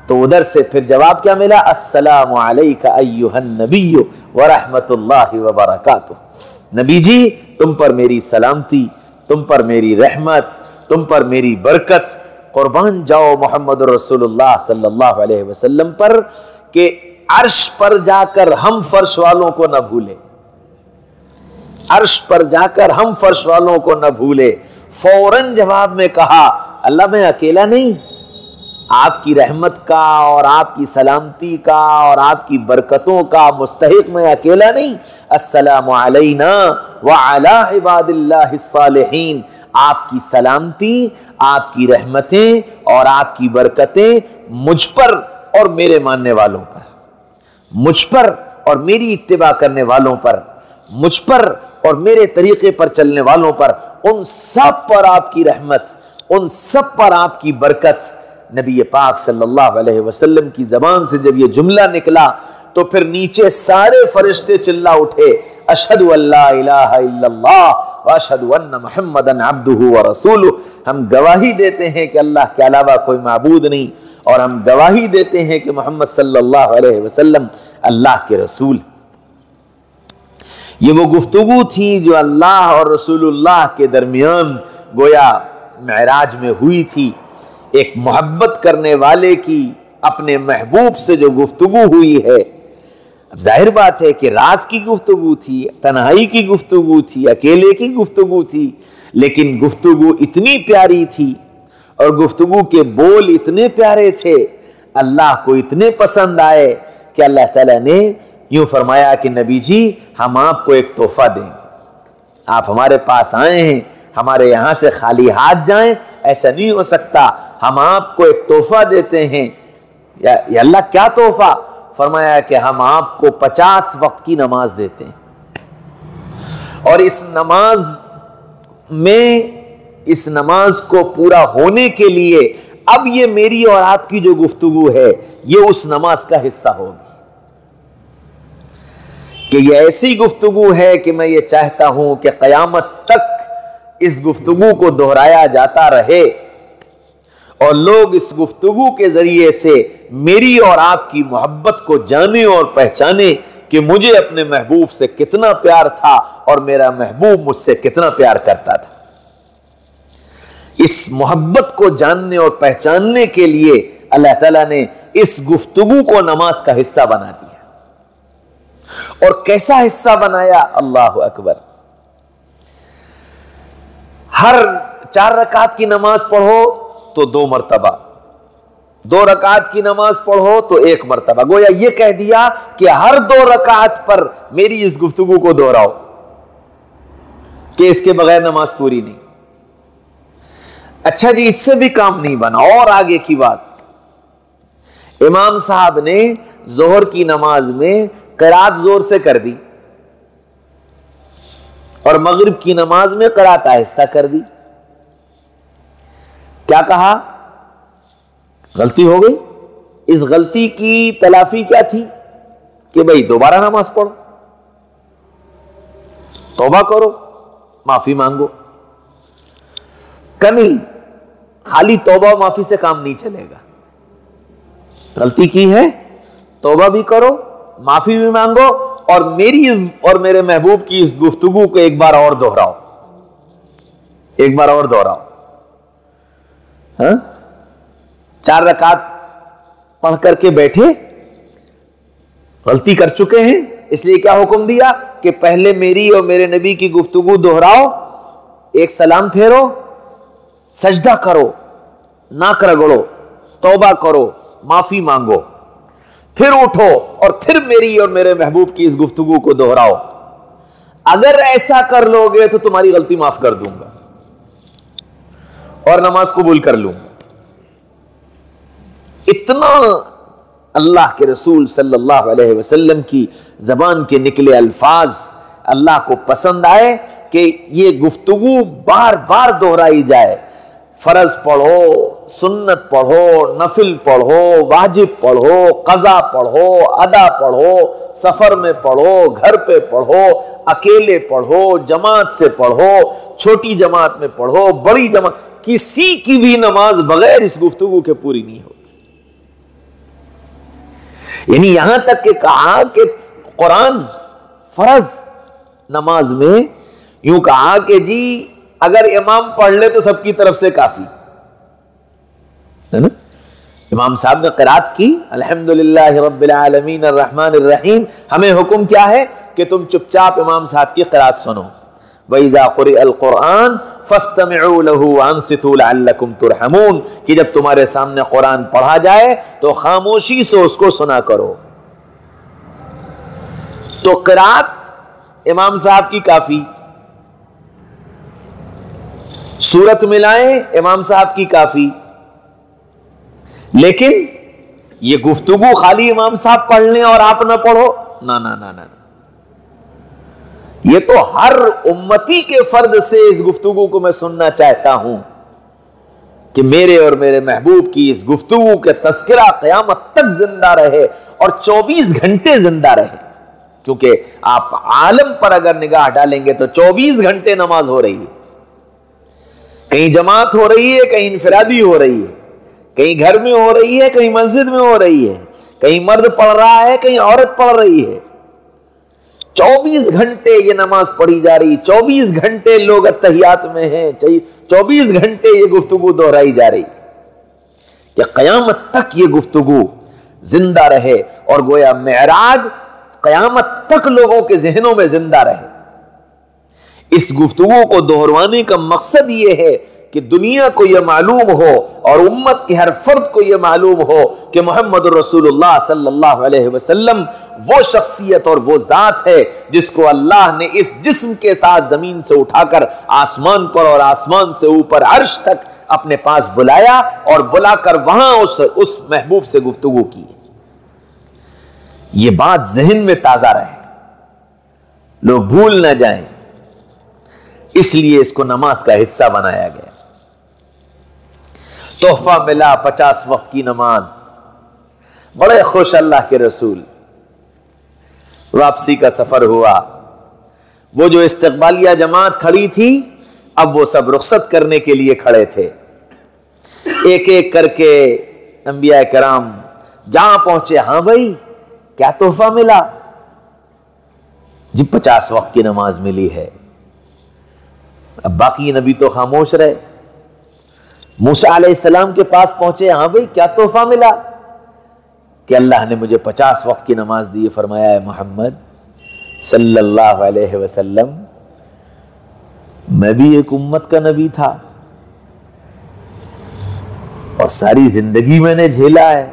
تو ادھر سے پھر جواب کیا ملا؟ السلام علیک ایھا النبی ورحمۃ اللہ وبرکاتہ، نبی جی تم پر میری سلامتی، تم پر میری رحمت، تم پر میری برکت، قربان جاؤ محمد رسول اللہ صلی اللہ علیہ وسلم پر کہ عرش پر جا کر ہم فرش والوں کو نہ بھولے، عرش پر جا کر ہم فرش والوں کو نہ بھولے۔ فوراً جواب میں کہا، اللہ میں اکیلا نہیں، آپ کی رحمت کا اور آپ کی سلامتی کا اور آپ کی برکتوں کا مستحق میں اکیلا نہیں، السلام علینا وعلی عباد اللہ الصالحین، آپ کی سلامتی، آپ کی رحمتیں اور آپ کی برکتیں مجھ پر اور میرے ماننے والوں پر، مجھ پر اور میری اتباع کرنے والوں پر، مجھ پر اور میرے طریقے پر چلنے والوں پر، ان سب پر آپ کی رحمت، ان سب پر آپ کی برکت۔ نبی پاک صلی اللہ علیہ وسلم کی زبان سے جب یہ جملہ نکلا تو پھر نیچے سارے فرشتے چلا اٹھے، اشہد ان لا الہ الا اللہ واشہد ان محمدا عبدہ ورسولہ، ہم گواہی دیتے ہیں کہ اللہ کے علاوہ کوئی معبود نہیں، اور ہم گواہی دیتے ہیں کہ محمد صلی اللہ علیہ وسلم اللہ کے رسول۔ یہ وہ گفتگو تھی جو اللہ اور رسول اللہ کے درمیان گویا معراج میں ہوئی تھی، ایک محبت کرنے والے کی اپنے محبوب سے جو گفتگو ہوئی ہے۔ اب ظاہر بات ہے کہ راز کی گفتگو تھی، تنہائی کی گفتگو تھی، اکیلے کی گفتگو تھی، لیکن گفتگو اتنی پیاری تھی اور گفتگو کے بول اتنے پیارے تھے، اللہ کو اتنے پسند آئے کہ اللہ تعالیٰ نے یوں فرمایا کہ نبی جی ہم آپ کو ایک تحفہ دیں گے، آپ ہمارے پاس آئے ہیں، ہمارے یہاں سے خالی ہاتھ جائیں، ایسا نہیں ہو سکتا، ہم آپ کو ایک تحفہ دیتے ہیں۔ یا اللہ کیا تحفہ؟ فرمایا کہ ہم آپ کو 50 وقت کی نماز دیتے ہیں، اور اس نماز کو پورا ہونے کے لیے اب یہ میری اور آپ کی جو گفتگو ہے یہ اس نماز کا حصہ ہوگی، کہ یہ ایسی گفتگو ہے کہ میں یہ چاہتا ہوں کہ قیامت تک اس گفتگو کو دہرایا جاتا رہے اور لوگ اس گفتگو کے ذریعے سے میری اور آپ کی محبت کو جانے اور پہچانے کہ مجھے اپنے محبوب سے کتنا پیار تھا اور میرا محبوب مجھ سے کتنا پیار کرتا تھا۔ اس محبت کو جاننے اور پہچاننے کے لیے اللہ تعالیٰ نے اس گفتگو کو نماز کا حصہ بنا دیا، اور کیسا حصہ بنایا؟ اللہ اکبر! ہر 4 رکعت کی نماز پڑھو تو 2 مرتبہ، 2 رکعت کی نماز پڑھو تو 1 مرتبہ، گویا یہ کہہ دیا کہ ہر 2 رکعت پر میری اس گفتگو کو دہراؤ کہ اس کے بغیر نماز پوری نہیں۔ اچھا جی، اس سے بھی کام نہیں بنا، اور آگے کی بات، امام صاحب نے ظہر کی نماز میں قرات زور سے کر دی اور مغرب کی نماز میں قرات آہستہ کر دی. کیا کہا؟ غلطی ہو گئی. اس غلطی کی تلافی کیا تھی کہ بھئی دوبارہ نماز پڑھو، توبہ کرو، معافی مانگو. کمی خالی توبہ و معافی سے کام نہیں چلے گا. غلطی کی ہے، توبہ بھی کرو، معافی بھی مانگو، اور میری اور میرے محبوب کی اس گفتگو کو ایک بار اور دہراؤ، ایک بار اور دہراؤ. ہاں 4 رکعت پڑھ کر کے بیٹھے، غلطی کر چکے ہیں، اس لیے کیا حکم دیا کہ پہلے میری اور میرے نبی کی گفتگو دہراؤ، ایک سلام پھیرو، سجدہ کرو، ناک رگڑو، توبہ کرو، معافی مانگو، پھر اٹھو اور پھر میری اور میرے محبوب کی اس گفتگو کو دہراؤ. اگر ایسا کر لو گے تو تمہاری غلطی معاف کر دوں گا اور نماز قبول کر لوں گا. اتنا اللہ کے رسول صلی اللہ علیہ وسلم کی زبان کے نکلے الفاظ اللہ کو پسند آئے کہ یہ گفتگو بار بار دہرائی جائے. فرض پڑھو، سنت پڑھو، نفل پڑھو، واجب پڑھو، قضا پڑھو، ادا پڑھو، سفر میں پڑھو، گھر پہ پڑھو، اکیلے پڑھو، جماعت سے پڑھو، چھوٹی جماعت میں پڑھو، بڑی جماعت، کسی کی بھی نماز بغیر اس گفتگو کے پوری نہیں ہوگی. یعنی یہاں تک کہ کہا کہ قرآن فرض نماز میں یوں کہا کہ جی اگر امام پڑھ لے تو سب کی طرف سے کافی ہے نا. امام صاحب نے قرات کی الحمدللہ رب العالمین الرحمن الرحیم، ہمیں حکم کیا ہے کہ تم چپ چاپ امام صاحب کی قرات سنو. وَإِذَا قُرِئَ الْقُرْآنُ فَاسْتَمِعُوا لَهُ وَأَنصِتُوا لَعَلَّكُمْ تُرْحَمُونَ کہ جب تمہارے سامنے قرآن پڑھا جائے تو خاموشی سے اس کو سنا کرو. تو قرات امام صاحب کی کافی، سورت ملائیں امام صاحب کی کافی، لیکن یہ گفتگو خالی امام صاحب پڑھ لیں اور آپ نہ پڑھو، نا نا نا نا. یہ تو ہر امتی کے فرد سے اس گفتگو کو میں سننا چاہتا ہوں کہ میرے اور میرے محبوب کی اس گفتگو کے تذکرہ قیامت تک زندہ رہے اور 24 گھنٹے زندہ رہے. کیونکہ آپ عالم پر اگر نگاہ ڈالیں گے تو 24 گھنٹے نماز ہو رہی ہے. کہیں جماعت ہو رہی ہے، کہیں انفرادی ہو رہی ہے، کہیں گھر میں ہو رہی ہے، کہیں مسجد میں ہو رہی ہے، کہیں مرد پڑھ رہا ہے، کہیں عورت پڑھ رہی ہے. 24 گھنٹے یہ نماز پڑھی جا رہی، 24 گھنٹے لوگ اتحیات میں ہیں، 24 گھنٹے یہ گفتگو دہرائی جا رہی کہ قیامت تک یہ گفتگو زندہ رہے اور گویا معراج قیامت تک لوگوں کے ذہنوں میں زندہ رہے. اس گفتگو کو دہروانے کا مقصد یہ ہے کہ دنیا کو یہ معلوم ہو اور امت کے ہر فرد کو یہ معلوم ہو کہ محمد رسول اللہ صلی اللہ علیہ وسلم وہ شخصیت اور وہ ذات ہے جس کو اللہ نے اس جسم کے ساتھ زمین سے اٹھا کر آسمان پر اور آسمان سے اوپر عرش تک اپنے پاس بلایا اور بلا کر وہاں اس محبوب سے گفتگو کی. یہ بات ذہن میں تازہ رہے، لوگ بھول نہ جائیں، اس لیے اس کو نماز کا حصہ بنایا گیا. تحفہ ملا 50 وقت کی نماز، بڑے خوش اللہ کے رسول. واپسی کا سفر ہوا، وہ جو استقبالیہ جماعت کھڑی تھی اب وہ سب رخصت کرنے کے لیے کھڑے تھے. ایک ایک کر کے انبیاء کرام جہاں پہنچے، ہاں بھائی کیا تحفہ ملا؟ جی 50 وقت کی نماز ملی ہے. اب باقی نبی تو خاموش رہے. موسیٰ علیہ السلام کے پاس پہنچے، ہاں بھائی کیا تحفہ ملا؟ کہ اللہ نے مجھے 50 وقت کی نماز دی. فرمایا ہے محمد صلی اللہ علیہ وسلم میں بھی ایک امت کا نبی تھا اور ساری زندگی میں نے جھیلا ہے.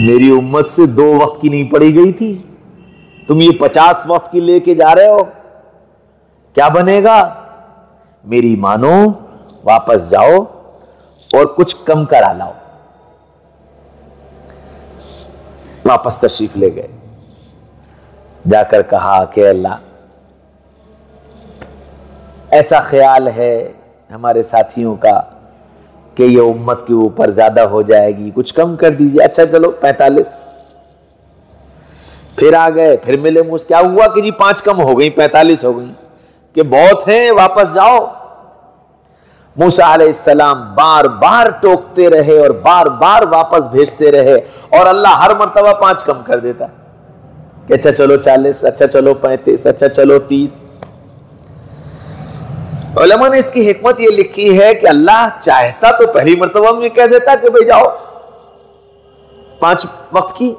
میری امت سے 2 وقت کی نہیں پڑھی گئی تھی، تم یہ 50 وقت کی لے کے جا رہے ہو، کیا بنے گا؟ میری مانو، واپس جاؤ اور کچھ کم کرا لاؤ. واپس تشریف لے گئے، جا کر کہا کہ اللہ ایسا خیال ہے ہمارے ساتھیوں کا کہ یہ امت کے اوپر زیادہ ہو جائے گی، کچھ کم کر دیجیے۔ اچھا چلو 45۔ پھر آ گئے، پھر ملے مجھ، کیا ہوا کہ جی 5 کم ہو گئی، 45 ہو گئی، کہ بہت ہیں واپس جاؤ۔ موسیٰ علیہ السلام بار بار ٹوکتے رہے اور بار بار واپس بھیجتے رہے، اور اللہ ہر مرتبہ 5 کم کر دیتا کہ اچھا چلو 40، اچھا چلو 35، اچھا چلو 30۔ علماء نے اس کی حکمت یہ لکھی ہے کہ اللہ چاہتا تو پہلی مرتبہ میں کہہ دیتا کہ بھئی جاؤ 5 وقت کی،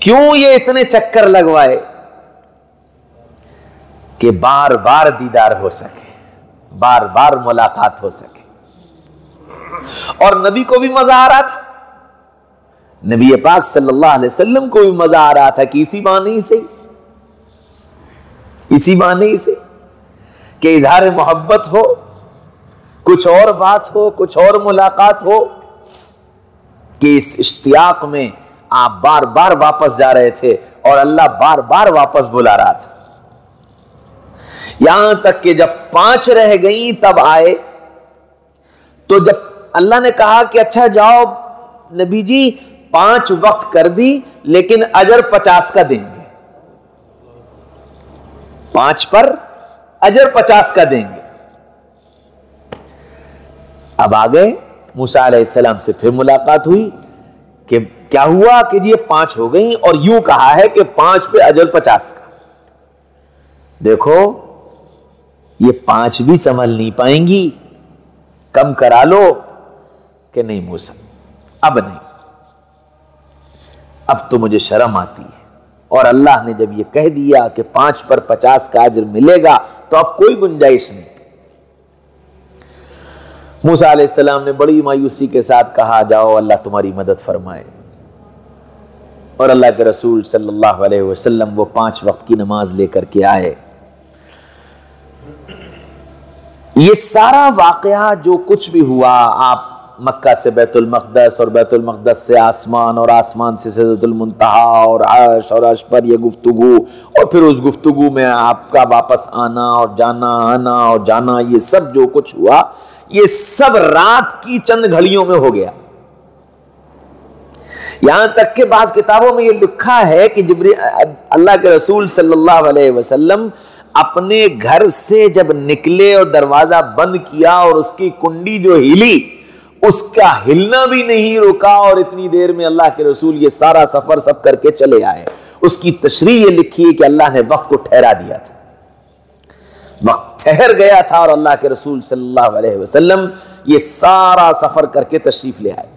کیوں یہ اتنے چکر لگوائے کہ بار بار دیدار ہو سکے، بار بار ملاقات ہو سکے۔ اور نبی کو بھی مزہ آ رہا تھا، نبی پاک صلی اللہ علیہ وسلم کو بھی مزہ آ رہا تھا کہ اسی بہانے سے کہ اظہار محبت ہو، کچھ اور بات ہو، کچھ اور ملاقات ہو، کہ اس اشتیاق میں آپ بار بار واپس جا رہے تھے اور اللہ بار بار واپس بلا رہا تھا، یہاں تک کہ جب 5 رہ گئیں تب آئے۔ تو جب اللہ نے کہا کہ اچھا جاؤ نبی جی 5 وقت کر دی، لیکن اجر 50 کا دیں گے، 5 پر اجر 50 کا دیں گے۔ اب آگئے موسیٰ علیہ السلام سے پھر ملاقات ہوئی کہ کیا ہوا کہ جی 5 ہو گئیں، اور یوں کہا ہے کہ 5 پہ اجر 50 کا۔ دیکھو یہ 5 بھی سنبھل نہیں پائیں گی، کم کرا لو کہ نہیں موسیٰ اب نہیں، اب تو مجھے شرم آتی ہے، اور اللہ نے جب یہ کہہ دیا کہ 5 پر 50 کا اجر ملے گا تو اب کوئی گنجائش نہیں۔ موسیٰ علیہ السلام نے بڑی مایوسی کے ساتھ کہا جاؤ اللہ تمہاری مدد فرمائے، اور اللہ کے رسول صلی اللہ علیہ وسلم وہ 5 وقت کی نماز لے کر کے آئے۔ یہ سارا واقعہ جو کچھ بھی ہوا، آپ مکہ سے بیت المقدس اور بیت المقدس سے آسمان اور آسمان سے سدرۃ المنتہا اور عرش اور عرش پر یہ گفتگو، اور پھر اس گفتگو میں آپ کا واپس آنا اور جانا، آنا اور جانا، یہ سب جو کچھ ہوا یہ سب رات کی چند گھڑیوں میں ہو گیا۔ یہاں تک کہ بعض کتابوں میں یہ لکھا ہے کہ اللہ کے رسول صلی اللہ علیہ وسلم اپنے گھر سے جب نکلے اور دروازہ بند کیا اور اس کی کنڈی جو ہلی، اس کا ہلنا بھی نہیں رکا، اور اتنی دیر میں اللہ کے رسول یہ سارا سفر سب کر کے چلے آئے۔ اس کی تشریح یہ لکھی ہے کہ اللہ نے وقت کو ٹھہرا دیا تھا، وقت ٹھہر گیا تھا، اور اللہ کے رسول صلی اللہ علیہ وسلم یہ سارا سفر کر کے تشریف لے آئے۔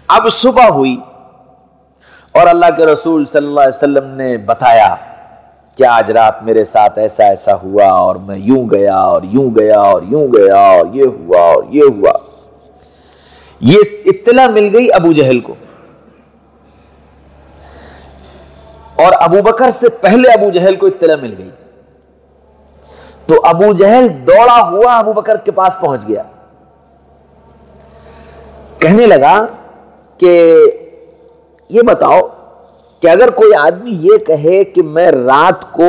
اب صبح ہوئی اور اللہ کے رسول صلی اللہ علیہ وسلم نے بتایا کہ آج رات میرے ساتھ ایسا ایسا ہوا، اور میں یوں گیا اور یوں گیا اور یوں گیا، اور یہ ہوا اور یہ ہوا۔ یہ اطلاع مل گئی ابو جہل کو، اور ابو بکر سے پہلے ابو جہل کو اطلاع مل گئی، تو ابو جہل دوڑا ہوا ابو بکر کے پاس پہنچ گیا، کہنے لگا کہ یہ بتاؤ کہ اگر کوئی آدمی یہ کہے کہ میں رات کو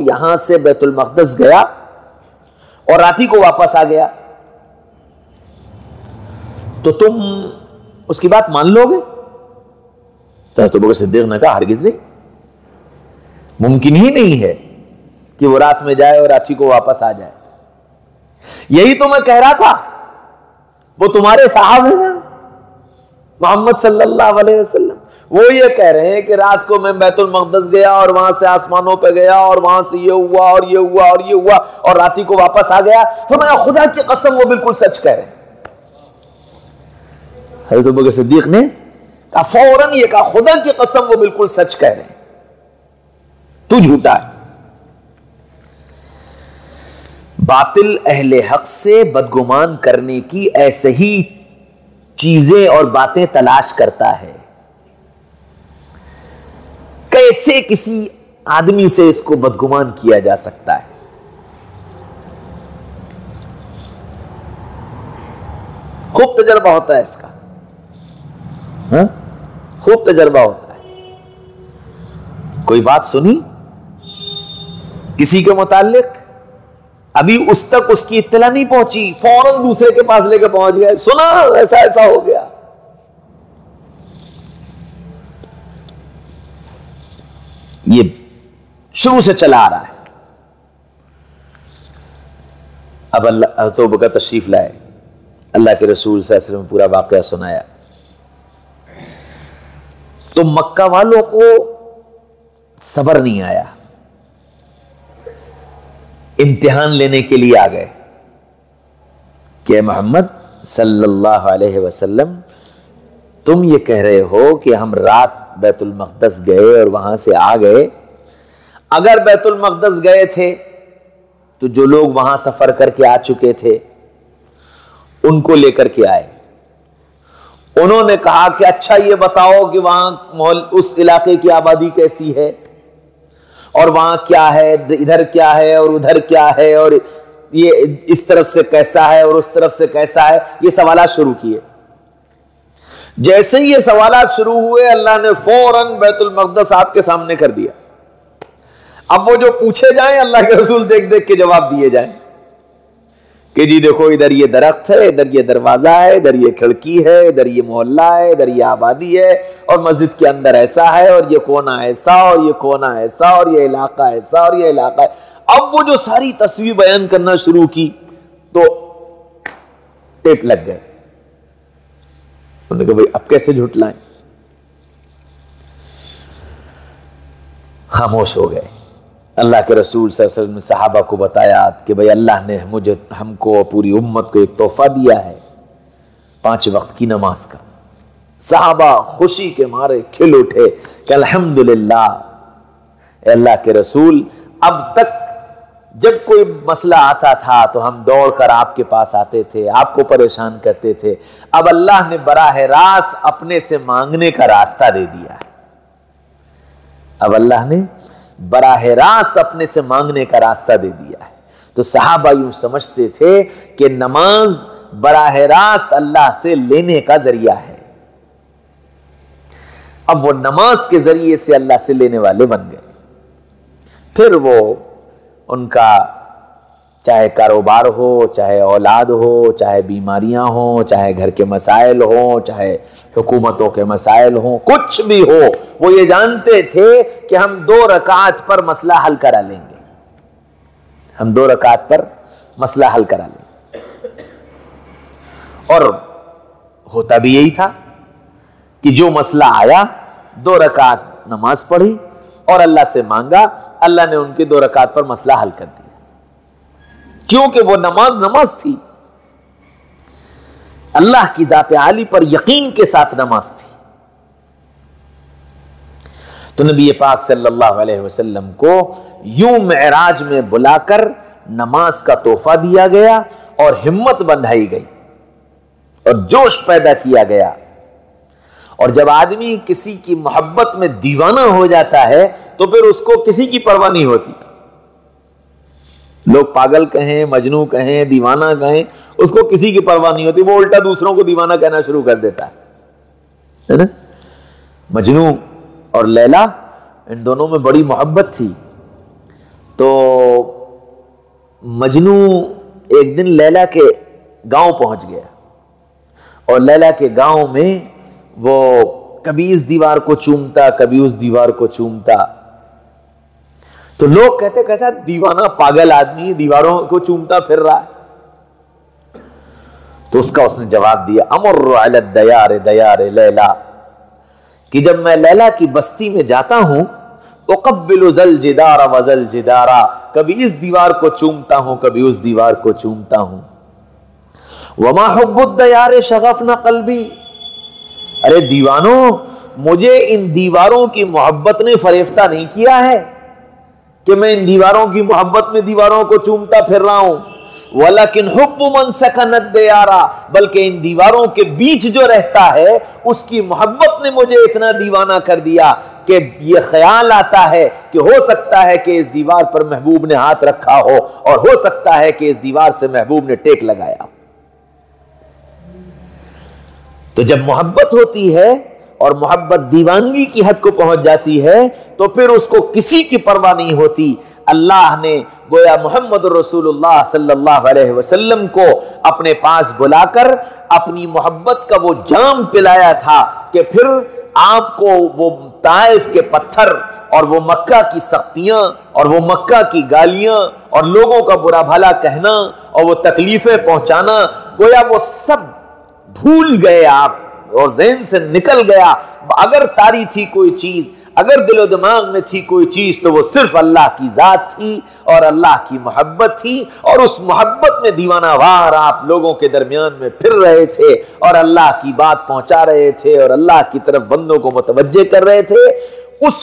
یہاں سے بیت المقدس گیا اور رات ہی کو واپس آ گیا، تو تم اس کی بات مان لو گے؟ تو ابو بکر صدیق نے کہا ہرگز نہیں، ممکن ہی نہیں ہے کہ وہ رات میں جائے اور رات ہی کو واپس آ جائے۔ یہی تو میں کہہ رہا تھا، وہ تمہارے صاحب ہیں نا محمد صلی اللہ علیہ وسلم، وہ یہ کہہ رہے ہیں کہ رات کو میں بیت المقدس گیا اور وہاں سے آسمانوں پہ گیا اور وہاں سے یہ ہوا اور یہ ہوا اور یہ ہوا اور رات ہی کو واپس آ گیا۔ فرمایا خدا کی قسم وہ بالکل سچ کہہ رہے ہیں۔ حضرت ابوبکر صدیق نے کہا، فوراً یہ کہا، خدا کی قسم وہ بالکل سچ کہہ رہے ہیں، تو جھوٹا ہے۔ باطل اہل حق سے بدگمان کرنے کی ایسے ہی چیزیں اور باتیں تلاش کرتا ہے، کیسے کسی آدمی سے اس کو بدگمان کیا جا سکتا ہے۔ خوب تجربہ ہوتا ہے اس کا، خوب تجربہ ہوتا ہے. کوئی بات سنی کسی کے متعلق، ابھی اس تک اس کی اطلاع نہیں پہنچی، فوراً دوسرے کے پاس لے کے پہنچ گیا، سنا ایسا ایسا ہو گیا. یہ شروع سے چلا آ رہا ہے. اب اللہ حضرت ابوبکر تشریف لائے، اللہ کے رسول صلی اللہ علیہ وسلم پورا واقعہ سنایا. تو مکہ والوں کو صبر نہیں آیا، امتحان لینے کے لیے آ گئے کہ محمد صلی اللہ علیہ وسلم تم یہ کہہ رہے ہو کہ ہم رات بیت المقدس گئے اور وہاں سے آ گئے. اگر بیت المقدس گئے تھے تو جو لوگ وہاں سفر کر کے آ چکے تھے ان کو لے کر کے آئے. انہوں نے کہا کہ اچھا یہ بتاؤ کہ وہاں اس علاقے کی آبادی کیسی ہے اور وہاں کیا ہے، ادھر کیا ہے اور ادھر کیا ہے، اور یہ اس طرف سے کیسا ہے اور اس طرف سے کیسا ہے. یہ سوالات شروع کیے. جیسے ہی یہ سوالات شروع ہوئے اللہ نے فوراً بیت المقدس آپ کے سامنے کر دیا. اب وہ جو پوچھے جائیں اللہ کے رسول دیکھ دیکھ کے جواب دیے جائیں کہ جی دیکھو ادھر یہ درخت ہے، ادھر یہ دروازہ ہے، ادھر یہ کھڑکی ہے، ادھر یہ محلہ ہے، ادھر یہ آبادی ہے، اور مسجد کے اندر ایسا ہے، اور یہ کونا ایسا، اور یہ کونا ایسا، اور یہ علاقہ ایسا، اور یہ علاقہ ہے. اب وہ جو ساری تصویر بیان کرنا شروع کی تو ٹیپ لگ گئے. انہوں نے کہا بھائی اب کیسے جھٹلائیں؟ خاموش ہو گئے. اللہ کے رسول صلی اللہ علیہ وسلم نے صحابہ کو بتایا کہ بھئی اللہ نے ہم کو پوری امت کو ایک تحفہ دیا ہے 5 وقت کی نماز کا. صحابہ خوشی کے مارے کھل اٹھے کہ الحمدللہ اے اللہ کے رسول، اب تک جب کوئی مسئلہ آتا تھا تو ہم دوڑ کر آپ کے پاس آتے تھے، آپ کو پریشان کرتے تھے، اب اللہ نے براہ راست اپنے سے مانگنے کا راستہ دے دیا ہے. اب اللہ نے براہ راست اپنے سے مانگنے کا راستہ دے دیا ہے. تو صحابہ یوں سمجھتے تھے کہ نماز براہ راست اللہ سے لینے کا ذریعہ ہے. اب وہ نماز کے ذریعے سے اللہ سے لینے والے بن گئے. پھر وہ ان کا چاہے کاروبار ہو، چاہے اولاد ہو، چاہے بیماریاں ہوں، چاہے گھر کے مسائل ہوں، چاہے حکومتوں کے مسائل ہوں، کچھ بھی ہو، وہ یہ جانتے تھے کہ ہم 2 رکعت پر مسئلہ حل کرا لیں گے. ہم 2 رکعت پر مسئلہ حل کرا لیں گے. اور ہوتا بھی یہی تھا کہ جو مسئلہ آیا 2 رکعت نماز پڑھی اور اللہ سے مانگا، اللہ نے ان کے 2 رکعت پر مسئلہ حل کر دیا. کیونکہ وہ نماز تھی، اللہ کی ذات عالی پر یقین کے ساتھ نماز تھی. تو نبی پاک صلی اللہ علیہ وسلم کو یوں معراج میں بلا کر نماز کا تحفہ دیا گیا اور ہمت بندھائی گئی اور جوش پیدا کیا گیا. اور جب آدمی کسی کی محبت میں دیوانہ ہو جاتا ہے تو پھر اس کو کسی کی پرواہ نہیں ہوتی. لوگ پاگل کہیں، مجنوں کہیں، دیوانہ کہیں، اس کو کسی کی پرواہ نہیں ہوتی. وہ الٹا دوسروں کو دیوانہ کہنا شروع کر دیتا ہے نا. مجنوں اور لیلا ان دونوں میں بڑی محبت تھی. تو مجنوں ایک دن لیلا کے گاؤں پہنچ گیا اور لیلا کے گاؤں میں وہ کبھی اس دیوار کو چومتا، کبھی اس دیوار کو چومتا. تو لوگ کہتے کیسا دیوانہ پاگل آدمی دیواروں کو چومتا پھر رہا ہے. تو اس نے جواب دیا امر علی الدیار دیار لیلا، کہ جب میں لیلا کی بستی میں جاتا ہوں اقبل ذل جدار و ذل جدارا، کبھی اس دیوار کو چومتا ہوں کبھی اس دیوار کو چومتا ہوں. وما حب الدیار شغفنا قلبی، ارے دیوانوں مجھے ان دیواروں کی محبت نے فریفتہ نہیں کیا ہے کہ میں ان دیواروں کی محبت میں دیواروں کو چومتا پھر رہا ہوں. وَلَكِنْ حُبُّ مَنْ سَكَنَ الدِّيَارَ، بلکہ ان دیواروں کے بیچ جو رہتا ہے اس کی محبت نے مجھے اتنا دیوانہ کر دیا کہ یہ خیال آتا ہے کہ ہو سکتا ہے کہ اس دیوار پر محبوب نے ہاتھ رکھا ہو اور ہو سکتا ہے کہ اس دیوار سے محبوب نے ٹیک لگایا. تو جب محبت ہوتی ہے اور محبت دیوانگی کی حد کو پہنچ جاتی ہے تو پھر اس کو کسی کی پرواہ نہیں ہوتی۔ اللہ نے گویا محمد رسول اللہ صلی اللہ علیہ وسلم کو اپنے پاس بلا کر اپنی محبت کا وہ جام پلایا تھا کہ پھر آپ کو وہ طائف کے پتھر اور وہ مکہ کی سختیاں اور وہ مکہ کی گالیاں اور لوگوں کا برا بھلا کہنا اور وہ تکلیفیں پہنچانا، گویا وہ سب بھول گئے آپ اور ذہن سے نکل گیا۔ اگر طاری تھی کوئی چیز، اگر دل و دماغ میں تھی کوئی چیز تو وہ صرف اللہ کی ذات تھی اور اللہ کی محبت تھی، اور اس محبت میں دیوانہ وار آپ لوگوں کے درمیان میں پھر رہے تھے اور اللہ کی بات پہنچا رہے تھے اور اللہ کی طرف بندوں کو متوجہ کر رہے تھے۔ اس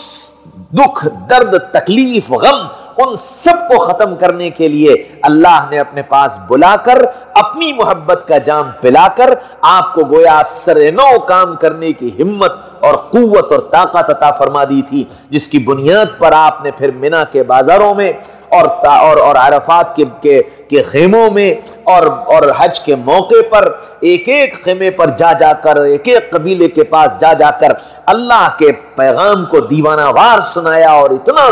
دکھ، درد، تکلیف، غم، ان سب کو ختم کرنے کے لیے اللہ نے اپنے پاس بلا کر اپنی محبت کا جام پلا کر آپ کو گویا سرنو کام کرنے کی ہمت اور قوت اور طاقت عطا فرما دی تھی، جس کی بنیاد پر آپ نے پھر منی کے بازاروں میں اور عرفات کے خیموں میں اور حج کے موقع پر ایک ایک خیمے پر جا کر، ایک ایک قبیلے کے پاس جا کر اللہ کے پیغام کو دیوانہ وار سنایا، اور اتنا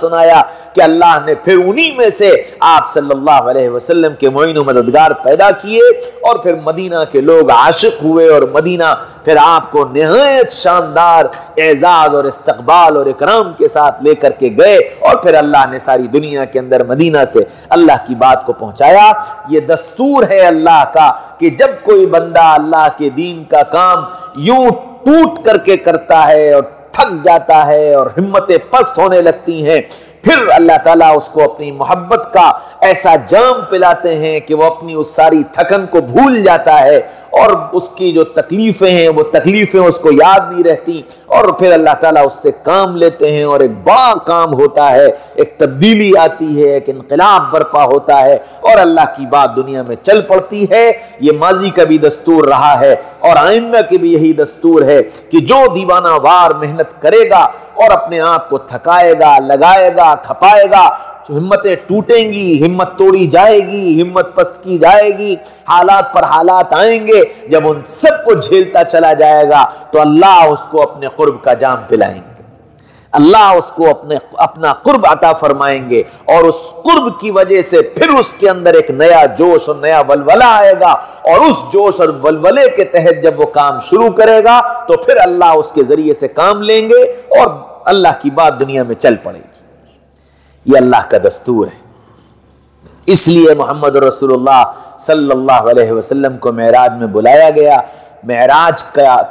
سنایا کہ اللہ نے پھر انہی میں سے آپ صلی اللہ علیہ وسلم کے معین و مددگار پیدا کیے، اور پھر مدینہ کے لوگ عاشق ہوئے اور مدینہ پھر آپ کو نہایت شاندار اعزاز اور استقبال اور اکرام کے ساتھ لے کر کے گئے، اور پھر اللہ نے ساری دنیا کے اندر مدینہ سے اللہ کی بات کو پہنچایا۔ یہ دستور ہے اللہ کا کہ جب کوئی بندہ اللہ کے دین کا کام یوں ٹوٹ کر کے کرتا ہے اور تھک جاتا ہے اور ہمتیں پست ہونے لگتی ہیں، پھر اللہ تعالیٰ اس کو اپنی محبت کا ایسا جام پلاتے ہیں کہ وہ اپنی اس ساری تھکن کو بھول جاتا ہے، اور اس کی جو تکلیفیں ہیں وہ تکلیفیں اس کو یاد نہیں رہتی، اور پھر اللہ تعالیٰ اس سے کام لیتے ہیں اور ایک بڑا کام ہوتا ہے، ایک تبدیلی آتی ہے، ایک انقلاب برپا ہوتا ہے، اور اللہ کی بات دنیا میں چل پڑتی ہے۔ یہ ماضی کا بھی دستور رہا ہے اور آئندہ کے بھی یہی دستور ہے کہ جو دیوانہ وار محنت کرے گا اور اپنے آپ کو تھکائے گا، لگائے گا، کھپائے گا، ہمتیں ٹوٹیں گی، ہمت توڑی جائے گی، ہمت پست کی جائے گی، حالات پر حالات آئیں گے، جب ان سب کو جھیلتا چلا جائے گا تو اللہ اس کو اپنے قرب کا جام پلائیں گے، اللہ اس کو اپنا قرب عطا فرمائیں گے، اور اس قرب کی وجہ سے پھر اس کے اندر ایک نیا جوش اور نیا ولولہ آئے گا، اور اس جوش اور ولولے کے تحت جب وہ کام شروع کرے گا تو پھر اللہ اس کے ذریعے سے کام لیں گے اور اللہ کی بات دنیا میں چل پڑے گی۔ یہ اللہ کا دستور ہے۔ اس لیے محمد رسول اللہ صلی اللہ علیہ وسلم کو معراج میں بلایا گیا۔ معراج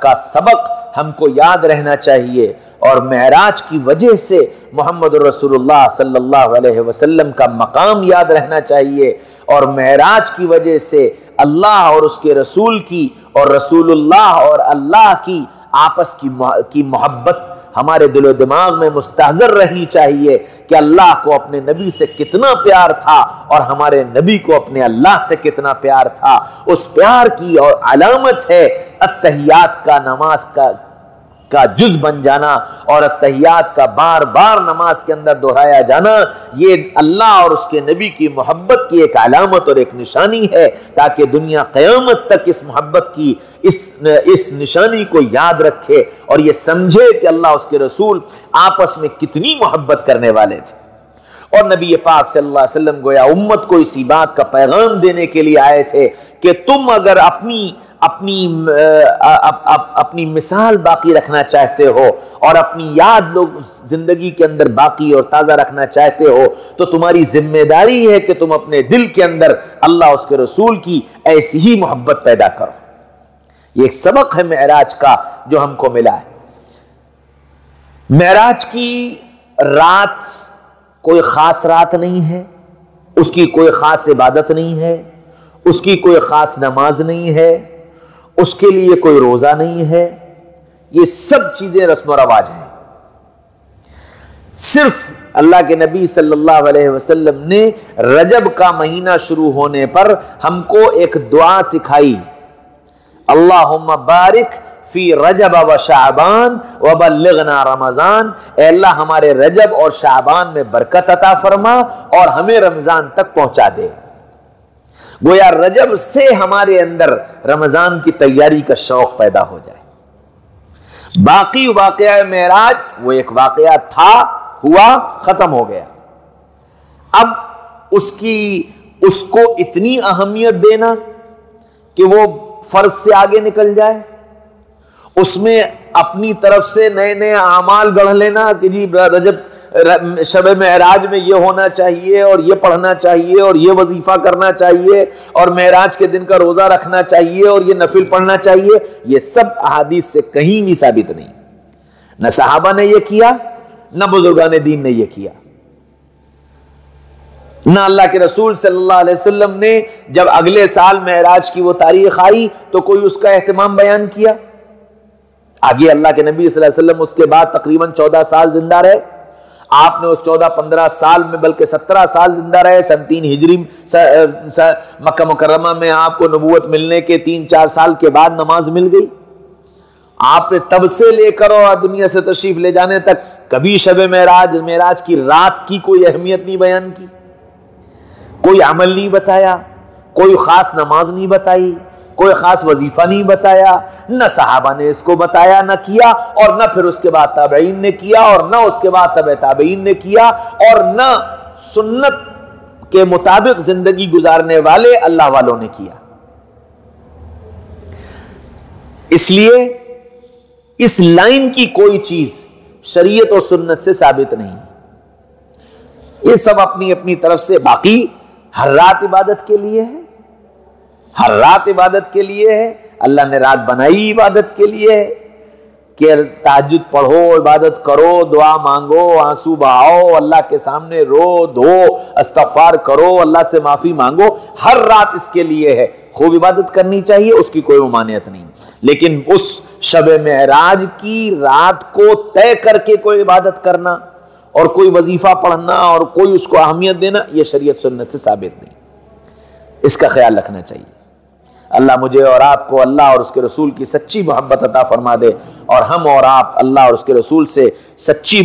کا سبق ہم کو یاد رہنا چاہیے، اور معراج کی وجہ سے محمد رسول اللہ صلی اللہ علیہ وسلم کا مقام یاد رہنا چاہیے، اور معراج کی وجہ سے اللہ اور اس کے رسول کی اور رسول اللہ اور اللہ کی آپس کی محبت ہمارے دل و دماغ میں مستحضر رہنی چاہیے کہ اللہ کو اپنے نبی سے کتنا پیار تھا اور ہمارے نبی کو اپنے اللہ سے کتنا پیار تھا۔ اس پیار کی اور علامت ہے التحیات کا نماز کا جز بن جانا، اور التحیات کا بار بار نماز کے اندر دہرایا جانا، یہ اللہ اور اس کے نبی کی محبت کی ایک علامت اور ایک نشانی ہے، تاکہ دنیا قیامت تک اس محبت کی اس نشانی کو یاد رکھے اور یہ سمجھے کہ اللہ اس کے رسول آپس میں کتنی محبت کرنے والے تھے۔ اور نبی پاک صلی اللہ علیہ وسلم گویا امت کو اسی بات کا پیغام دینے کے لیے آئے تھے کہ تم اگر اپنی مثال باقی رکھنا چاہتے ہو اور اپنی یاد لوگ زندگی کے اندر باقی اور تازہ رکھنا چاہتے ہو تو تمہاری ذمہ داری ہے کہ تم اپنے دل کے اندر اللہ اس کے رسول کی ایسی ہی محبت پیدا کرو۔ یہ ایک سبق ہے معراج کا جو ہم کو ملا ہے۔ معراج کی رات کوئی خاص رات نہیں ہے، اس کی کوئی خاص عبادت نہیں ہے، اس کی کوئی خاص نماز نہیں ہے، اس کے لیے کوئی روزہ نہیں ہے، یہ سب چیزیں رسم و رواج ہیں۔ صرف اللہ کے نبی صلی اللہ علیہ وسلم نے رجب کا مہینہ شروع ہونے پر ہم کو ایک دعا سکھائی، اللہم بارک فی رجب و شعبان وبلغنا رمضان، اے اللہ ہمارے رجب اور شعبان میں برکت عطا فرما اور ہمیں رمضان تک پہنچا دے۔ گویا رجب سے ہمارے اندر رمضان کی تیاری کا شوق پیدا ہو جائے۔ باقی واقعہ معراج وہ ایک واقعہ تھا، ہوا، ختم ہو گیا۔ اب اس کو اتنی اہمیت دینا کہ وہ فرض سے آگے نکل جائے، اس میں اپنی طرف سے نئے نئے اعمال گڑھ لینا کہ جی رجب شب معراج میں یہ ہونا چاہیے اور یہ پڑھنا چاہیے اور یہ وظیفہ کرنا چاہیے اور معراج کے دن کا روزہ رکھنا چاہیے اور یہ نفل پڑھنا چاہیے، یہ سب احادیث سے کہیں بھی ثابت نہیں۔ نہ صحابہ نے یہ کیا، نہ بزرگان دین نے یہ کیا، نہ اللہ کے رسول صلی اللہ علیہ وسلم نے جب اگلے سال معراج کی وہ تاریخ آئی تو کوئی اس کا اہتمام بیان کیا۔ آگے اللہ کے نبی صلی اللہ علیہ وسلم اس کے بعد تقریباً 14 سال زندہ رہے، آپ نے اس 14-15 سال میں بلکہ 17 سال زندہ رہے۔ سن 3 ہجری مکہ مکرمہ میں آپ کو نبوت ملنے کے 3-4 سال کے بعد نماز مل گئی۔ آپ نے تب سے لے کر اور دنیا سے تشریف لے جانے تک کبھی شب معراج کی رات کی کوئی اہمیت نہیں بیان کی، کوئی عمل نہیں بتایا، کوئی خاص نماز نہیں بتائی، کوئی خاص وظیفہ نہیں بتایا، نہ صحابہ نے اس کو بتایا نہ کیا، اور نہ پھر اس کے بعد تابعین نے کیا، اور نہ اس کے بعد تبع تابعین نے کیا، اور نہ سنت کے مطابق زندگی گزارنے والے اللہ والوں نے کیا۔ اس لیے اس لائن کی کوئی چیز شریعت اور سنت سے ثابت نہیں، یہ سب اپنی اپنی طرف سے۔ باقی ہر رات عبادت کے لیے ہے، ہر رات عبادت کے لیے ہے، اللہ نے رات بنائی عبادت کے لیے ہے کہ تہجد پڑھو، عبادت کرو، دعا مانگو، آنسو بہاؤ، اللہ کے سامنے رو دھو، استغفار کرو، اللہ سے معافی مانگو، ہر رات اس کے لیے ہے۔ خوب عبادت کرنی چاہیے، اس کی کوئی ممانعت نہیں، لیکن اس شب معراج کی رات کو طے کر کے کوئی عبادت کرنا اور کوئی وظیفہ پڑھنا اور کوئی اس کو اہمیت دینا، یہ شریعت سنت سے ثابت نہیں۔ اس کا خیال رکھنا چاہیے۔ اللہ مجھے اور آپ کو اللہ اور اس کے رسول کی سچی محبت عطا فرما دے، اور ہم اور آپ اللہ اور اس کے رسول سے سچی